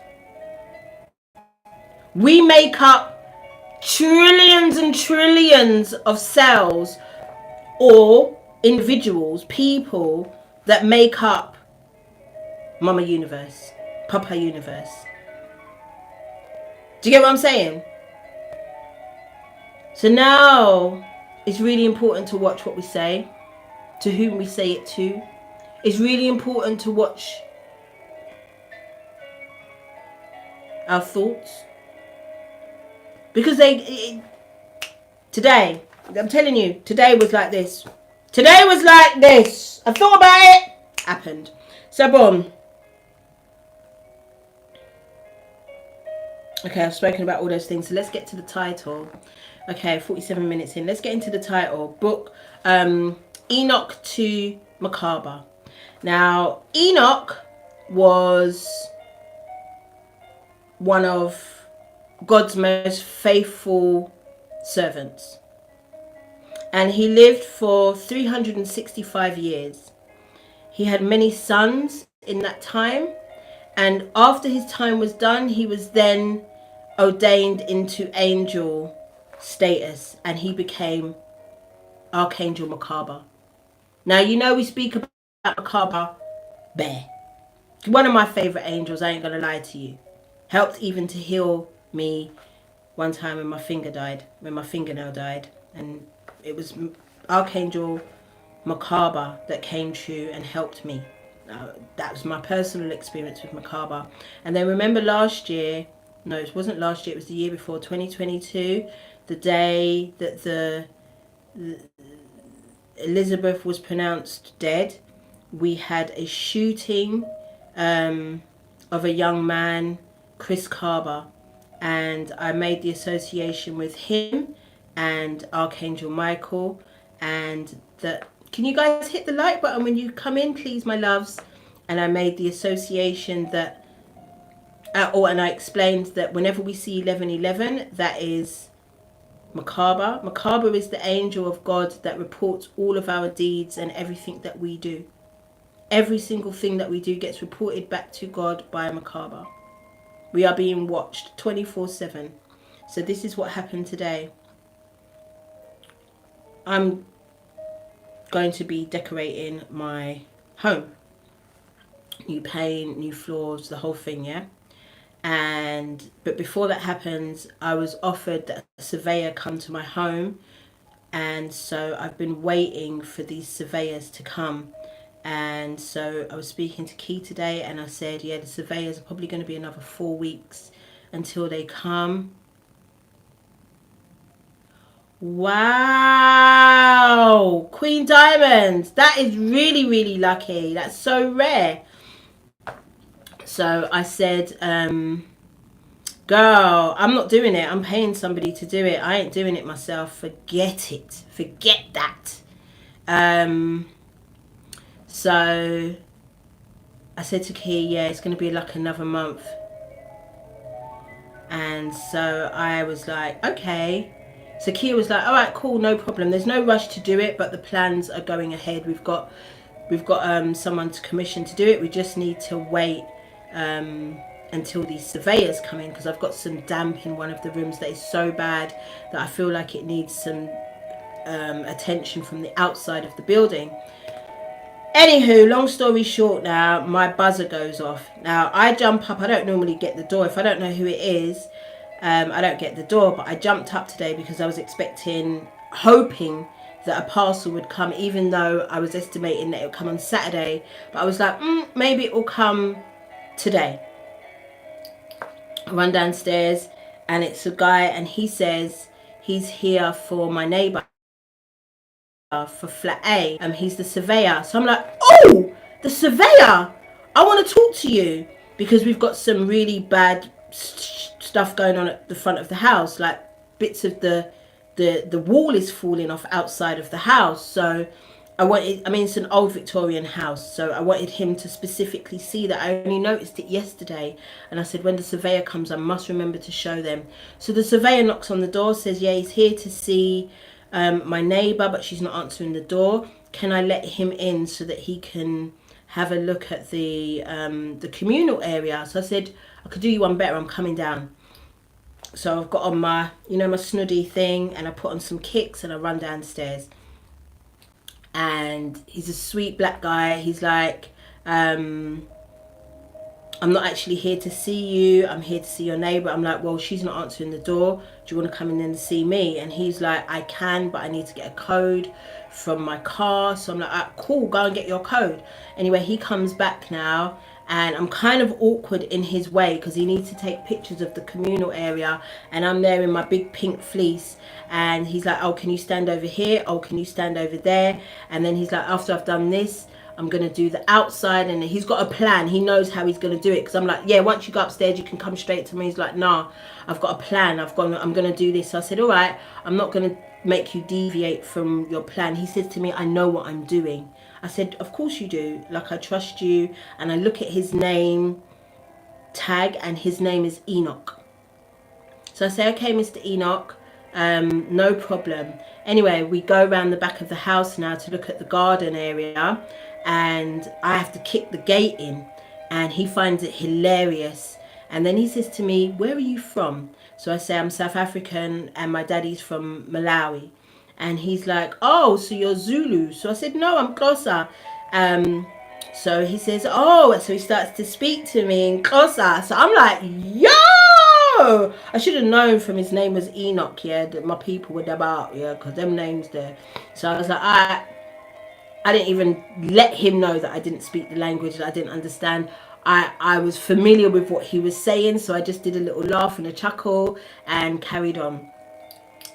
We make up trillions and trillions of cells or individuals, people that make up Mama Universe, Papa Universe. Do you get what I'm saying? So now it's really important to watch what we say, to whom we say it to. It's really important to watch our thoughts. Because today, I'm telling you, today was like this. Today was like this. I thought about it, happened. So boom. Okay, I've spoken about all those things. So let's get to the title. Okay, 47 minutes in. Let's get into the title. Book Enoch to Macabre. Now, Enoch was one of God's most faithful servants. And he lived for 365 years. He had many sons in that time. And after his time was done, he was then ordained into angel status. And he became Archangel Macabre. Now, you know we speak about Macabre Bear. One of my favourite angels, I ain't going to lie to you. Helped even to heal me one time when my finger died. When my fingernail died. And it was Archangel Macabre that came true and helped me. That was my personal experience with Macabre. And then remember last year, no, it wasn't last year, it was the year before, 2022, the day that the Elizabeth was pronounced dead. We had a shooting of a young man, Chris Carver, and I made the association with him and Archangel Michael, and that. Can you guys hit the like button when you come in, please, my loves? And I made the association that, and I explained that whenever we see 1111, that is Macabre. Macabre is the angel of God that reports all of our deeds and everything that we do. Every single thing that we do gets reported back to God by Macabre. We are being watched 24/7. So this is what happened today. I'm going to be decorating my home. New paint, new floors, the whole thing, yeah? But before that happens, I was offered that a surveyor come to my home. And so I've been waiting for these surveyors to come. And so I was speaking to Key today and I said, yeah, the surveyors are probably going to be another 4 weeks until they come. Wow, Queen Diamonds, that is really, really lucky. That's so rare. So I said, girl, I'm not doing it. I'm paying somebody to do it. I ain't doing it myself. Forget it. Forget that. So I said to Key, yeah, it's going to be like another month. And so I was like, okay. So Kia was like, all right, cool, no problem. There's no rush to do it, but the plans are going ahead. We've got someone to commission to do it. We just need to wait until these surveyors come in, because I've got some damp in one of the rooms that is so bad that I feel like it needs some attention from the outside of the building. Anywho, long story short, now my buzzer goes off. Now I jump up. I don't normally get the door. If I don't know who it is, I don't get the door. But I jumped up today because I was hoping that a parcel would come, even though I was estimating that it would come on Saturday. But I was like, maybe it will come today. I run downstairs and it's a guy, and he says he's here for my neighbour for flat A. He's the surveyor. So I'm like, oh, the surveyor, I want to talk to you, because we've got some really bad stuff going on at the front of the house. Like bits of the wall is falling off outside of the house. So it's an old Victorian house, so I wanted him to specifically see that. I only noticed it yesterday, and I said, when the surveyor comes, I must remember to show them. So the surveyor knocks on the door, says, yeah, he's here to see my neighbour, but she's not answering the door. Can I let him in so that he can have a look at the communal area? So I said, I could do you one better, I'm coming down. So I've got on my, my snuddy thing, and I put on some kicks, and I run downstairs. And he's a sweet black guy. He's like, I'm not actually here to see you. I'm here to see your neighbour. I'm like, well, she's not answering the door. Do you want to come in and see me? And he's like, I can, but I need to get a code from my car. So I'm like, ah, cool, go and get your code. Anyway, he comes back now, and I'm kind of awkward in his way because he needs to take pictures of the communal area, and I'm there in my big pink fleece, and he's like, oh, can you stand over here? Oh, can you stand over there? And then he's like, after I've done this, I'm going to do the outside. And he's got a plan. He knows how he's going to do it, because I'm like, yeah, once you go upstairs, you can come straight to me. He's like, nah, I've got a plan. I'm going to do this. So I said, all right, I'm not going to make you deviate from your plan. He says to me, I know what I'm doing. I said, of course you do. Like, I trust you. And I look at his name tag, and his name is Enoch. So I say, okay, Mr. Enoch, no problem. Anyway, we go around the back of the house now to look at the garden area, and I have to kick the gate in, and he finds it hilarious. And then he says to me, where are you from? So I say, I'm South African, and my daddy's from Malawi. And he's like, oh, so you're Zulu? So I said, no, I'm Xhosa. So he says, oh, so he starts to speak to me in Xhosa. So I'm like, yo! I should have known from his name was Enoch, yeah, that my people were about, yeah, because them names there. So I was like, I didn't even let him know that I didn't speak the language, that I didn't understand. I was familiar with what he was saying, so I just did a little laugh and a chuckle and carried on.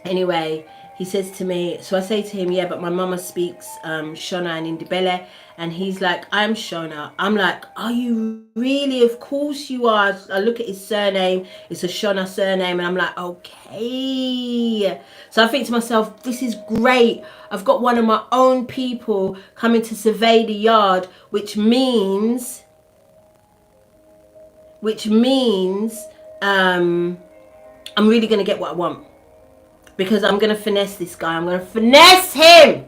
Anyway, he says to me, so I say to him, yeah, but my mama speaks Shona and Indibele. And he's like, I'm Shona. I'm like, are you really? Of course you are. I look at his surname. It's a Shona surname. And I'm like, okay. So I think to myself, this is great. I've got one of my own people coming to survey the yard, which means I'm really going to get what I want. Because I'm going to finesse this guy. I'm going to finesse him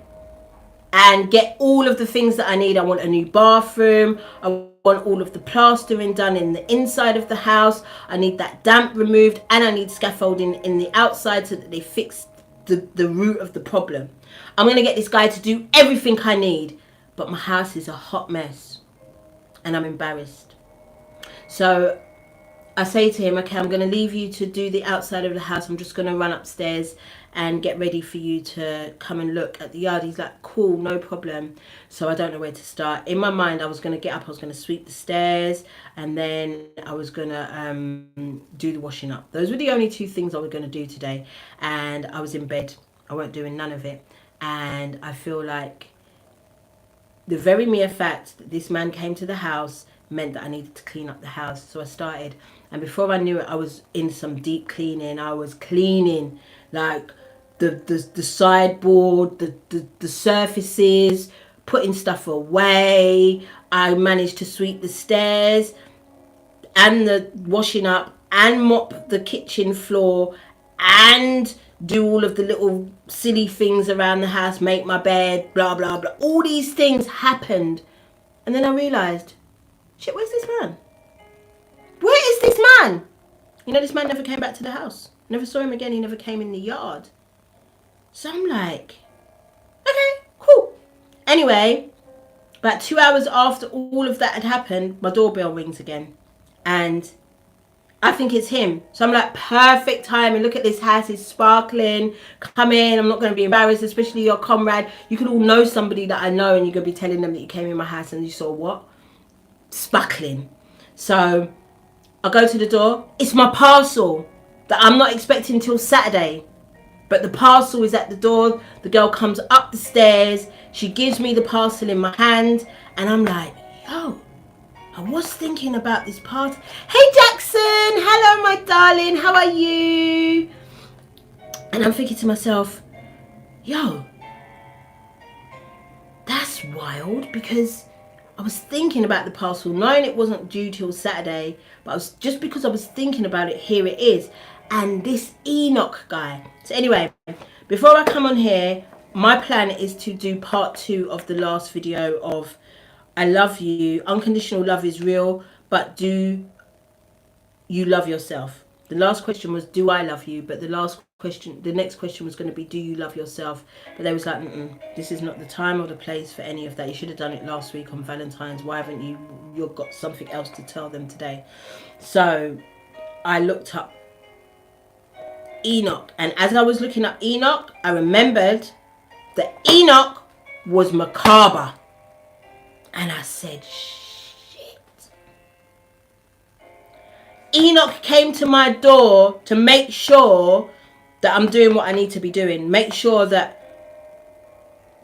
and get all of the things that I need. I want a new bathroom. I want all of the plastering done in the inside of the house. I need that damp removed, and I need scaffolding in the outside so that they fix the root of the problem. I'm going to get this guy to do everything I need, but my house is a hot mess and I'm embarrassed. So I say to him, okay, I'm going to leave you to do the outside of the house. I'm just going to run upstairs and get ready for you to come and look at the yard. He's like, cool, no problem. So I don't know where to start. In my mind, I was going to get up, I was going to sweep the stairs, and then I was going to do the washing up. Those were the only two things I was going to do today. And I was in bed. I weren't doing none of it. And I feel like the very mere fact that this man came to the house meant that I needed to clean up the house. So I started, and before I knew it, I was in some deep cleaning. I was cleaning like the sideboard, the surfaces, putting stuff away. I managed to sweep the stairs and the washing up and mop the kitchen floor and do all of the little silly things around the house, make my bed, blah, blah, blah. All these things happened. And then I realised, shit, where's this man? Where is this man? You know, this man never came back to the house. Never saw him again. He never came in the yard. So I'm like, okay, cool. Anyway, about 2 hours after all of that had happened, my doorbell rings again. And I think it's him. So I'm like, perfect timing. Look at this house. It's sparkling. Come in. I'm not going to be embarrassed, especially your comrade. You can all know somebody that I know and you're going to be telling them that you came in my house and you saw what? Sparkling. So I go to the door. It's my parcel that I'm not expecting till Saturday. But the parcel is at the door. The girl comes up the stairs. She gives me the parcel in my hand. And I'm like, yo, I was thinking about this party. Hey, Jackson. Hello, my darling. How are you? And I'm thinking to myself, yo, that's wild, because I was thinking about the parcel, knowing it wasn't due till Saturday, but just because I was thinking about it, here it is. And this Enoch guy. So anyway, before I come on here, my plan is to do part 2 of the last video of I love you. Unconditional love is real, but do you love yourself? The last question was, do I love you? But the next question was going to be, do you love yourself? But they was like, this is not the time or the place for any of that. You should have done it last week on Valentine's. Why haven't you? You've got something else to tell them today. So I looked up Enoch. And as I was looking up Enoch, I remembered that Enoch was macabre. And I said, shit. Enoch came to my door to make sure that I'm doing what I need to be doing. Make sure that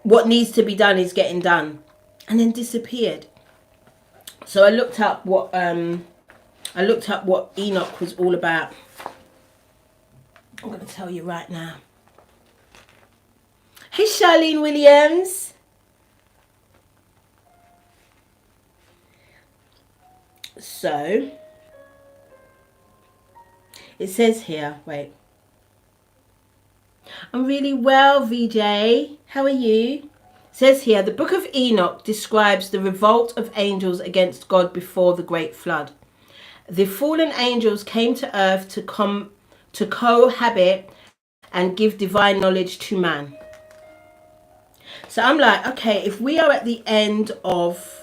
what needs to be done is getting done. And then disappeared. So I looked up what Enoch was all about. I'm going to tell you right now. Hey, Charlene Williams. So, it says here, wait. I'm really well, VJ. How are you? It says here, the book of Enoch describes the revolt of angels against God before the great flood. The fallen angels came to earth to cohabit and give divine knowledge to man. So I'm like, okay, if we are at the end of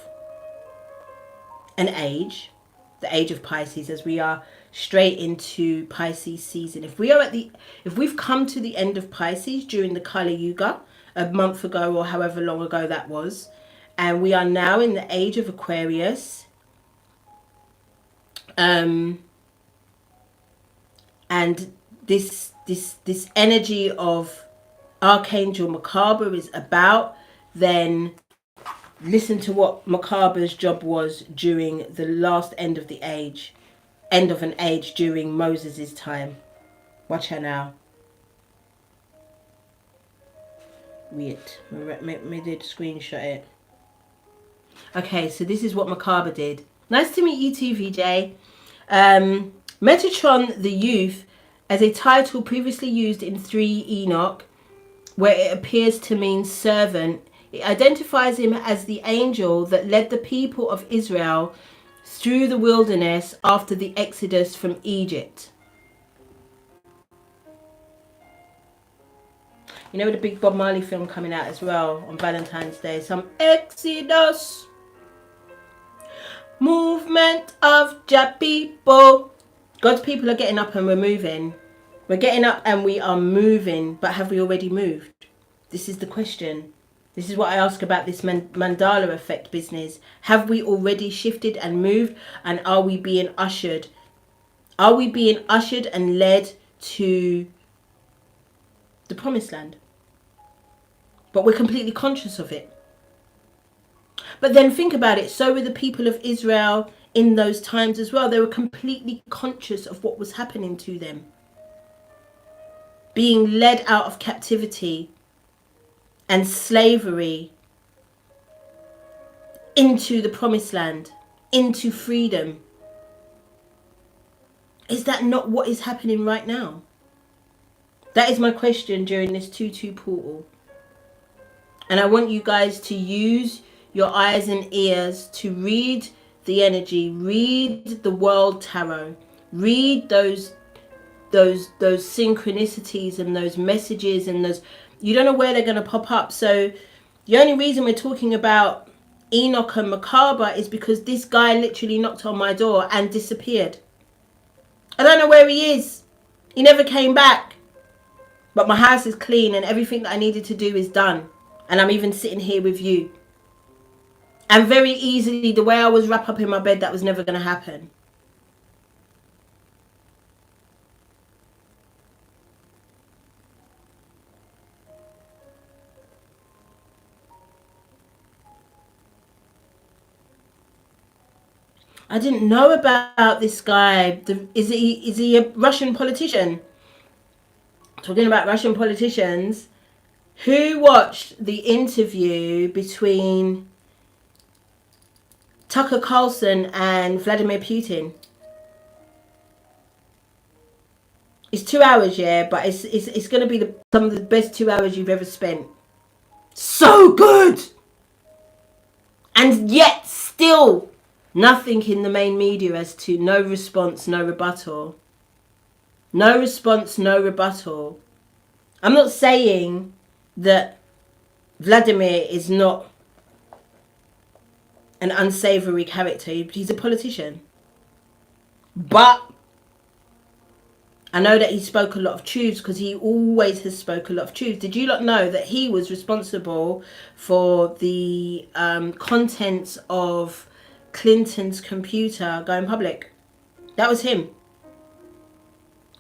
an age, the age of Pisces, as we are straight into Pisces season, if we've come to the end of Pisces during the Kali Yuga a month ago or however long ago that was, and we are now in the age of Aquarius, and this energy of Archangel Macabre is about, then listen to what Macabre's job was during the last end of an age during Moses' time. Watch her now. Wait, me did screenshot it. Okay, so this is what Macabre did. Nice to meet you too, VJ. Metatron the Youth, as a title previously used in 3 Enoch, where it appears to mean servant. It identifies him as the angel that led the people of Israel through the wilderness after the exodus from Egypt. You know, the big Bob Marley film coming out as well on Valentine's Day. Some exodus. Movement of Jah people. God's people are getting up and we're moving. We're getting up and we are moving. But have we already moved? This is the question. This is what I ask about this Mandala effect business. Have we already shifted and moved? And are we being ushered? Are we being ushered and led to the promised land? But we're completely conscious of it. But then think about it. So were the people of Israel in those times as well. They were completely conscious of what was happening to them. Being led out of captivity and slavery into the promised land, into freedom. Is that not what is happening right now? That is my question during this 2-2 portal. And I want you guys to use your eyes and ears to read the energy, read the world tarot, read those synchronicities and those messages and those, you don't know where they're going to pop up. So the only reason we're talking about Enoch and Macabre is because this guy literally knocked on my door and disappeared. I don't know where he is. He never came back. But my house is clean and everything that I needed to do is done. And I'm even sitting here with you. And very easily, the way I was wrapped up in my bed, that was never going to happen. I didn't know about this guy. Is he a Russian politician? Talking about Russian politicians, who watched the interview between Tucker Carlson and Vladimir Putin? It's 2 hours, yeah, but it's going to be some of the best 2 hours you've ever spent. So good! And yet, still, nothing in the main media as to no response, no rebuttal. No response, no rebuttal. I'm not saying that Vladimir is not an unsavory character. He's a politician. But I know that he spoke a lot of truths because he always has spoke a lot of truths. Did you not know that he was responsible for the contents of Clinton's computer going public? That was him.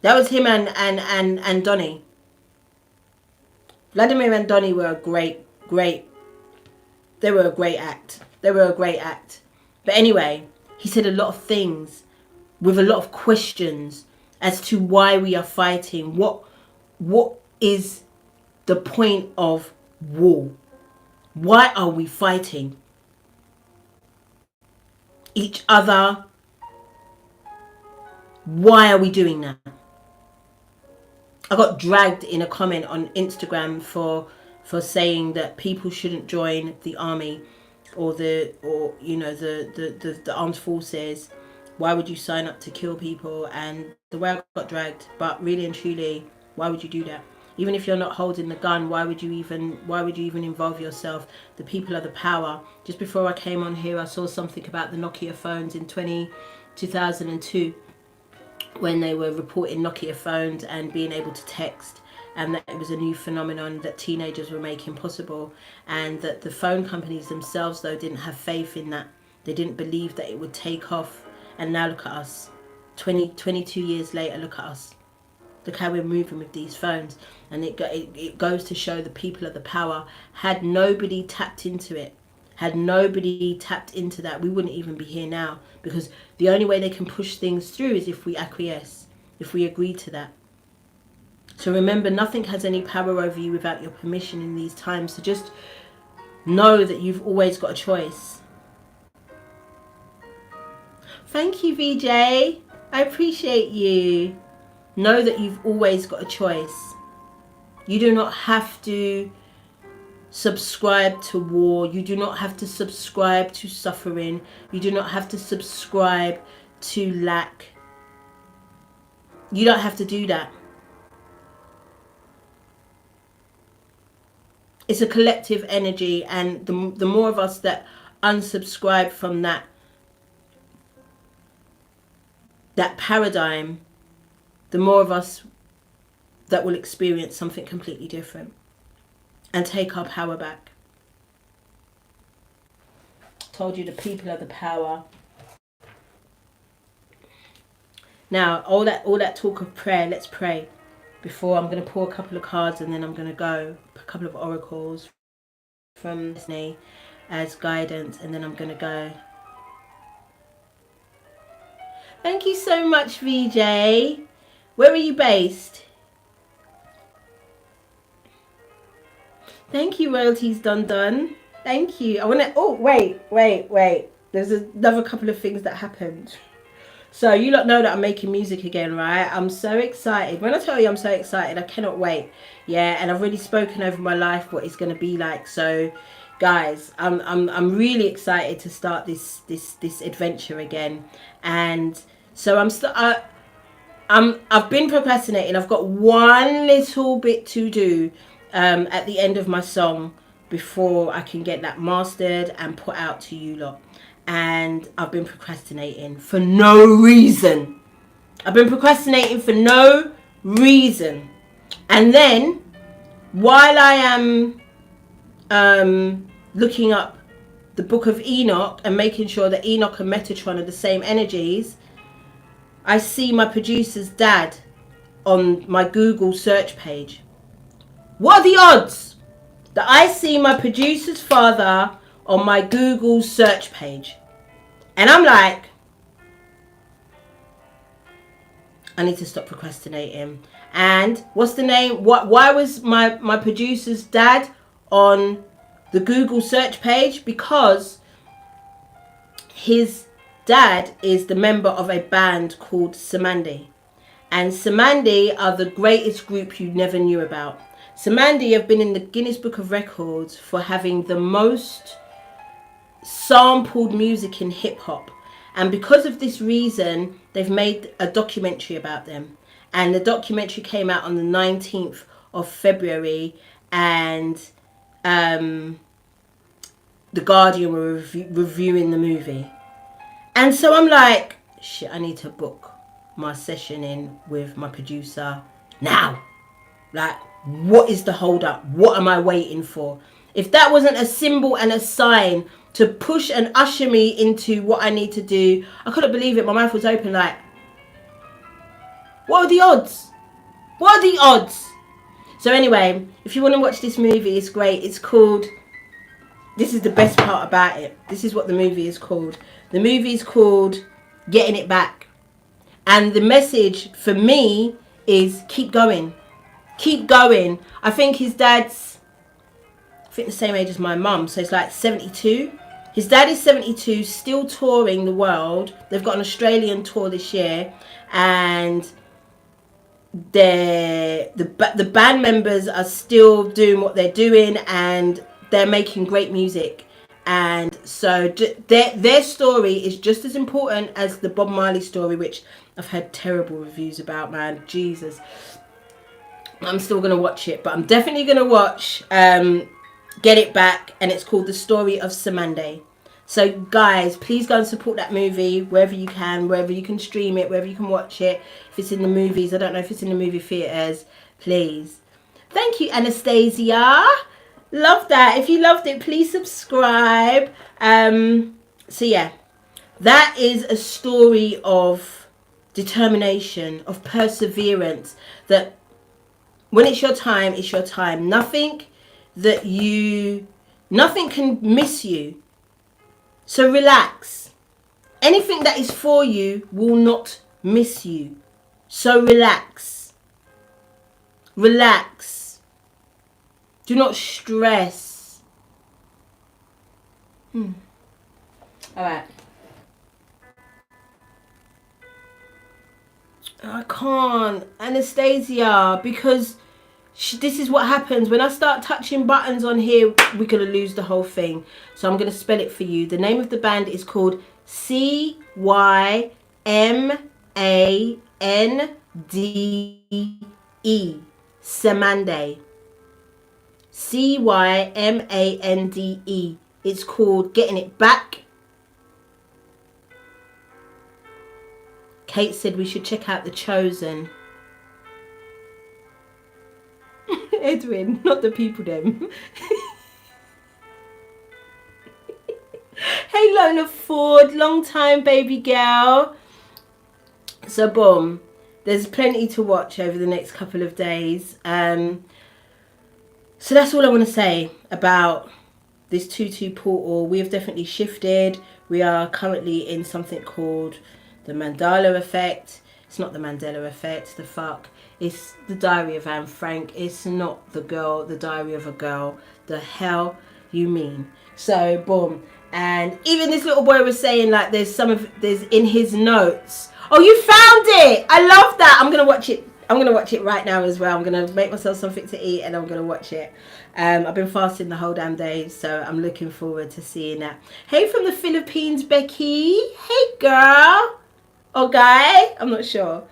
That was him and Donny. Vladimir and Donny were a great they were a great act. They were a great act. But anyway, he said a lot of things with a lot of questions as to why we are fighting. What is the point of war? Why are we fighting each other? Why are we doing that? I got dragged in a comment on Instagram for saying that people shouldn't join the army or the armed forces. Why would you sign up to kill people? And the way I got dragged, but really and truly, why would you do that? Even if you're not holding the gun, why would you even involve yourself? The people are the power. Just before I came on here, I saw something about the Nokia phones in 2002. When they were reporting Nokia phones and being able to text, and that it was a new phenomenon that teenagers were making possible, and that the phone companies themselves, though, didn't have faith in that. They didn't believe that it would take off. And now look at us. 22 years later, look at us. Look how we're moving with these phones. And it goes to show the people of the power. Had nobody tapped into it, had nobody tapped into that, we wouldn't even be here now. Because the only way they can push things through is if we acquiesce, if we agree to that. So remember, nothing has any power over you without your permission in these times. So just know that you've always got a choice. Thank you, VJ. I appreciate you. Know that you've always got a choice. You do not have to subscribe to war. You do not have to subscribe to suffering. You do not have to subscribe to lack. You don't have to do that. It's a collective energy, and the more of us that unsubscribe from that paradigm, the more of us that will experience something completely different and take our power back. Told you the people are the power. Now, all that talk of prayer, let's pray. Before, I'm going to pull a couple of cards and then I'm going to go. A couple of oracles from Disney as guidance, and then I'm going to go. Thank you so much, VJ. Where are you based? Thank you, Royalties Dun Dun. Thank you. I want to... Oh, wait. There's another couple of things that happened. So you lot know that I'm making music again, right? I'm so excited. When I tell you I'm so excited, I cannot wait. Yeah, and I've already spoken over my life what it's going to be like. So, guys, I'm really excited to start this adventure again. And so I've been procrastinating. I've got one little bit to do at the end of my song before I can get that mastered and put out to you lot. And I've been procrastinating for no reason. I've been procrastinating for no reason. And then, while I am looking up the book of Enoch and making sure that Enoch and Metatron are the same energies, I see my producer's dad on my Google search page. What are the odds that I see my producer's father on my Google search page? And I'm like, I need to stop procrastinating. And what's the name? Why was my producer's dad on the Google search page? Because his dad is the member of a band called Samandi. And Samandi are the greatest group you never knew about. Samandi have been in the Guinness Book of Records for having the most sampled music in hip hop, and because of this reason they've made a documentary about them, and the documentary came out on the 19th of February, and the Guardian were reviewing the movie. And so I'm like, shit, I need to book my session in with my producer now. Like, what is the hold up? What am I waiting for? If that wasn't a symbol and a sign to push and usher me into what I need to do, I couldn't believe it. My mouth was open like, what are the odds? What are the odds? So anyway, if you want to watch this movie, it's great. It's called, this is the best part about it. This is what the movie is called. The movie is called Getting It Back. And the message for me is keep going. Keep going. I think his dad's, the same age as my mum, so it's like 72. His dad is 72, still touring the world. They've got an Australian tour this year, and the band members are still doing what they're doing, and they're making great music. And so their story is just as important as the Bob Marley story, which I've had terrible reviews about, man. Jesus. I'm still going to watch it, but I'm definitely going to watch Get It Back, and it's called The Story of Samandi. So guys, please go and support that movie wherever you can, wherever you can stream it, wherever you can watch it. If it's in the movies, I don't know if it's in the movie theatres, please. Thank you, Anastasia. Love that. If you loved it, please subscribe. So yeah, that is a story of determination, of perseverance, that when it's your time, it's your time. Nothing can miss you. So relax. Anything that is for you will not miss you. So relax. Relax. Do not stress. All right. I can't, Anastasia, because this is what happens when I start touching buttons on here. We're gonna lose the whole thing. So I'm gonna spell it for you. The name of the band is called Cymande. Cymande. Cymande. It's called Getting It Back. Kate said we should check out The Chosen. Edwin, not the people them. Hey Lola Ford, long time baby girl. So boom, there's plenty to watch over the next couple of days. So that's all I want to say about this 2-2 portal. We have definitely shifted. We are currently in something called the Mandela effect. It's not the Mandela effect. The fuck. It's the Diary of Anne Frank. It's not the Diary of a Girl. The hell. you mean? So boom. And even this little boy was saying, like, there's in his notes. Oh, you found it! I love that. I'm gonna watch it. I'm gonna watch it right now as well. I'm gonna make myself something to eat and I'm gonna watch it. I've been fasting the whole damn day, so I'm looking forward to seeing that. Hey from the Philippines, Becky. Hey girl. Or guy. I'm not sure.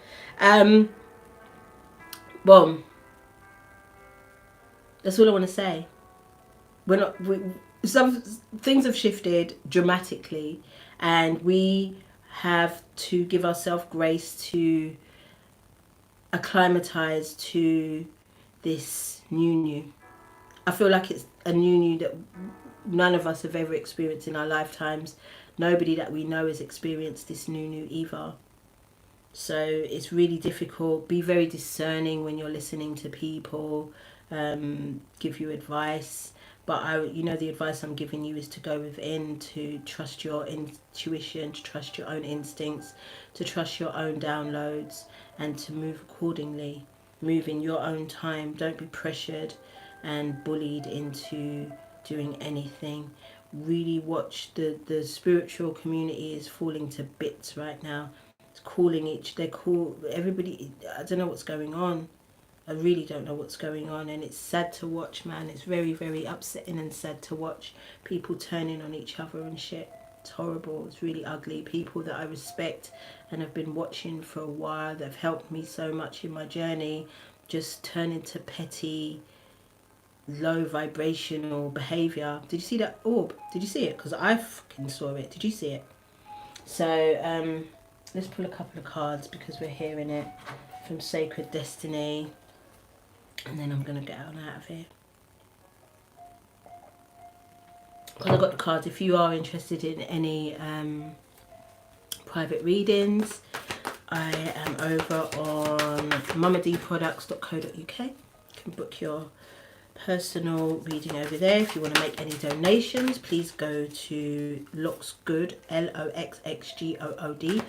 Boom. That's all I want to say. Some things have shifted dramatically, and we have to give ourselves grace to acclimatize to this new. I feel like it's a new that none of us have ever experienced in our lifetimes. Nobody that we know has experienced this new either. So it's really difficult. Be very discerning when you're listening to people give you advice. But the advice I'm giving you is to go within, to trust your intuition, to trust your own instincts, to trust your own downloads, and to move accordingly. Move in your own time. Don't be pressured and bullied into doing anything. Really watch the spiritual community is falling to bits right now. Everybody, I don't know what's going on. I really don't know what's going on, and it's sad to watch, man. It's very, very upsetting and sad to watch people turning on each other and shit. It's horrible. It's really ugly. People that I respect and have been watching for a while, that have helped me so much in my journey, just turn into petty, low vibrational behavior. Did you see that orb? Did you see it? Because I fucking saw it. Did you see it? So let's pull a couple of cards because we're hearing it from Sacred Destiny, and then I'm gonna get on out of here. Because I got the cards. If you are interested in any private readings, I am over on mamadproducts.co.uk. You can book your personal reading over there. If you want to make any donations, please go to Loxgood, LOXXGOOD.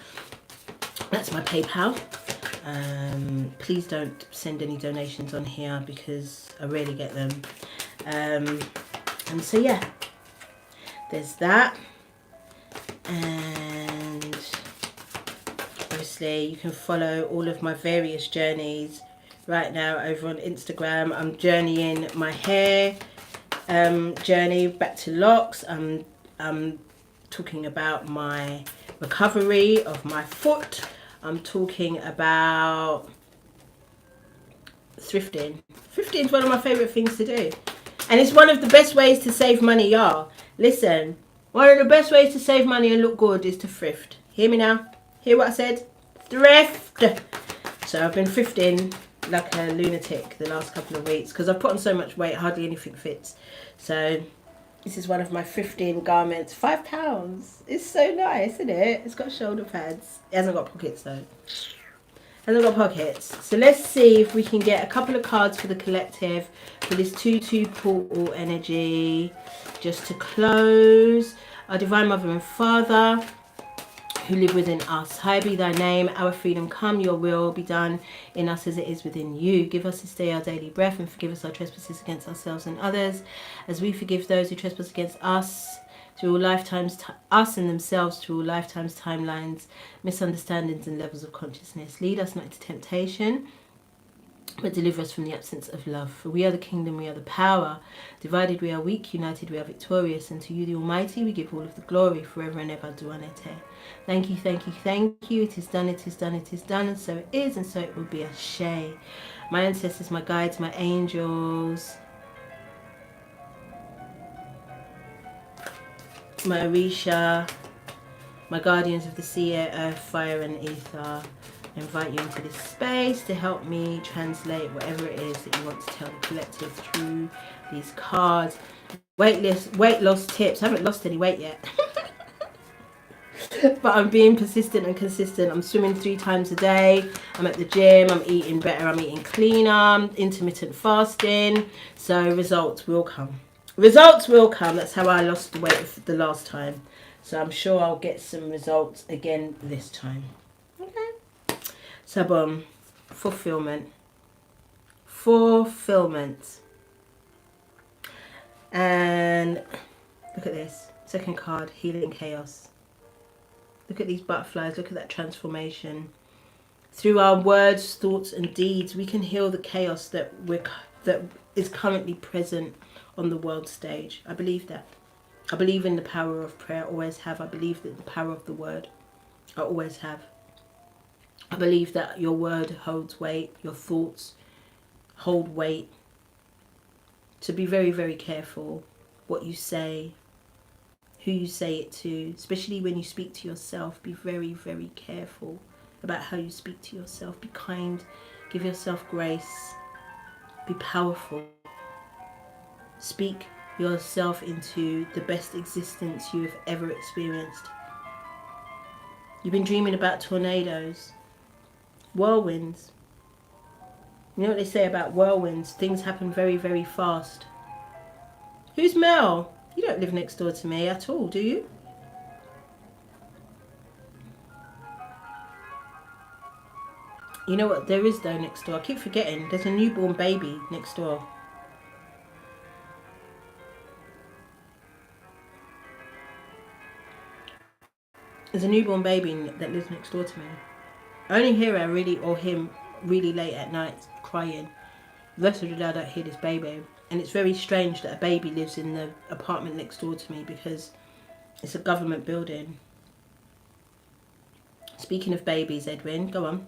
That's my PayPal. Please don't send any donations on here because I rarely get them. And so yeah, there's that. And obviously you can follow all of my various journeys right now over on Instagram. I'm journeying my hair journey back to locks. I'm talking about my recovery of my foot. I'm talking about thrifting. Thrifting is one of my favourite things to do. And it's one of the best ways to save money, y'all. Listen, one of the best ways to save money and look good is to thrift. Hear me now? Hear what I said? Thrift! So I've been thrifting like a lunatic the last couple of weeks because I've put on so much weight, hardly anything fits. So this is one of my thrifting garments. £5. It's so nice, isn't it? It's got shoulder pads. It hasn't got pockets though. Hasn't got pockets. So let's see if we can get a couple of cards for the collective for this 2-2 portal energy. Just to close. Our Divine Mother and Father who live within us. High be thy name, our freedom come, your will be done in us as it is within you. Give us this day our daily breath and forgive us our trespasses against ourselves and others as we forgive those who trespass against us through all lifetimes, us and themselves through all lifetimes, timelines, misunderstandings and levels of consciousness. Lead us not into temptation, but deliver us from the absence of love. For we are the kingdom, we are the power. Divided we are weak, united we are victorious. And to you the Almighty we give all of the glory forever and ever. Duanete. Thank you, thank you, thank you. It is done, it is done, it is done. And so it is, and so it will be. Ashe. My ancestors, my guides, my angels, my Orisha, my guardians of the sea, air, earth, fire and ether. I invite you into this space to help me translate whatever it is that you want to tell the collective through these cards. Weight loss tips. I haven't lost any weight yet. But I'm being persistent and consistent. I'm swimming 3 times a day. I'm at the gym. I'm eating better. I'm eating cleaner. Intermittent fasting. So results will come. Results will come. That's how I lost the weight the last time. So I'm sure I'll get some results again this time. Okay. So boom, fulfillment. And look at this. Second card, healing chaos. Look at these butterflies. Look at that transformation. Through our words, thoughts and deeds, we can heal the chaos that is currently present on the world stage. I believe that. I believe in the power of prayer. I always have. I believe in the power of the word. I always have. I believe that your word holds weight. Your thoughts hold weight. So be very, very careful what you say, who you say it to, especially when you speak to yourself. Be very, very careful about how you speak to yourself. Be kind. Give yourself grace. Be powerful. Speak yourself into the best existence you have ever experienced. You've been dreaming about tornadoes, whirlwinds. You know what they say about whirlwinds? Things happen very, very fast. Who's Mel? You don't live next door to me at all, do you? You know what there is though next door? I keep forgetting. There's a newborn baby next door. There's a newborn baby that lives next door to me. I only hear her him really late at night crying. The rest of the day I don't hear this baby. And it's very strange that a baby lives in the apartment next door to me because it's a government building. Speaking of babies, Edwin, go on.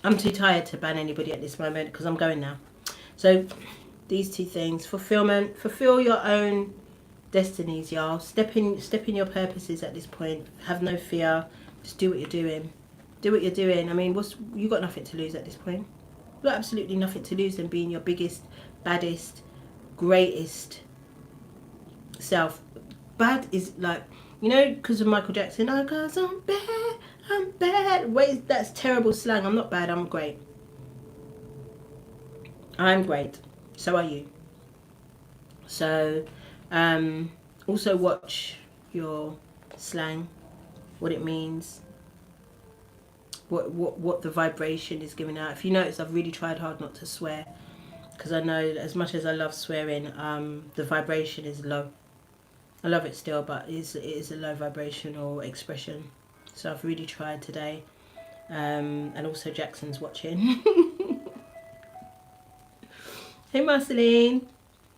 I'm too tired to ban anybody at this moment because I'm going now. So these two things, fulfillment, fulfill your own destinies, y'all. Step in your purposes at this point. Have no fear. Just do what you're doing. Do what you're doing. I mean, you got nothing to lose at this point. You've got absolutely nothing to lose than being your biggest, baddest, greatest self. Bad is like, you know, because of Michael Jackson. Oh, cause I'm bad. I'm bad. Wait, that's terrible slang. I'm not bad. I'm great. I'm great. So are you. So, also watch your slang, what it means, what the vibration is giving out. If you notice, I've really tried hard not to swear because I know that as much as I love swearing, the vibration is low. I love it still, but it is a low vibrational expression. So I've really tried today. And also Jackson's watching. Hey Marceline.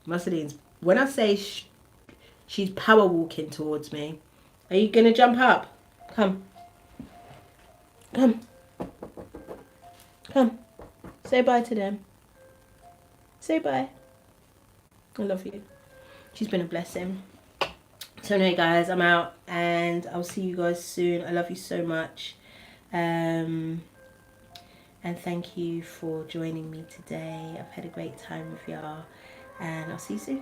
Marceline's, when I say she's power walking towards me, are you going to jump up? Come. Come. Come. Say bye to them. Say bye. I love you. She's been a blessing. So anyway guys, I'm out and I'll see you guys soon. I love you so much. And thank you for joining me today. I've had a great time with y'all and I'll see you soon.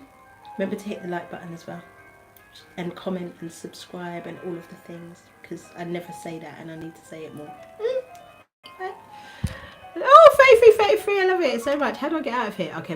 Remember to hit the like button as well and comment and subscribe and all of the things because I never say that and I need to say it more. Oh, 33, I love it so much. How do I get out of here? Okay.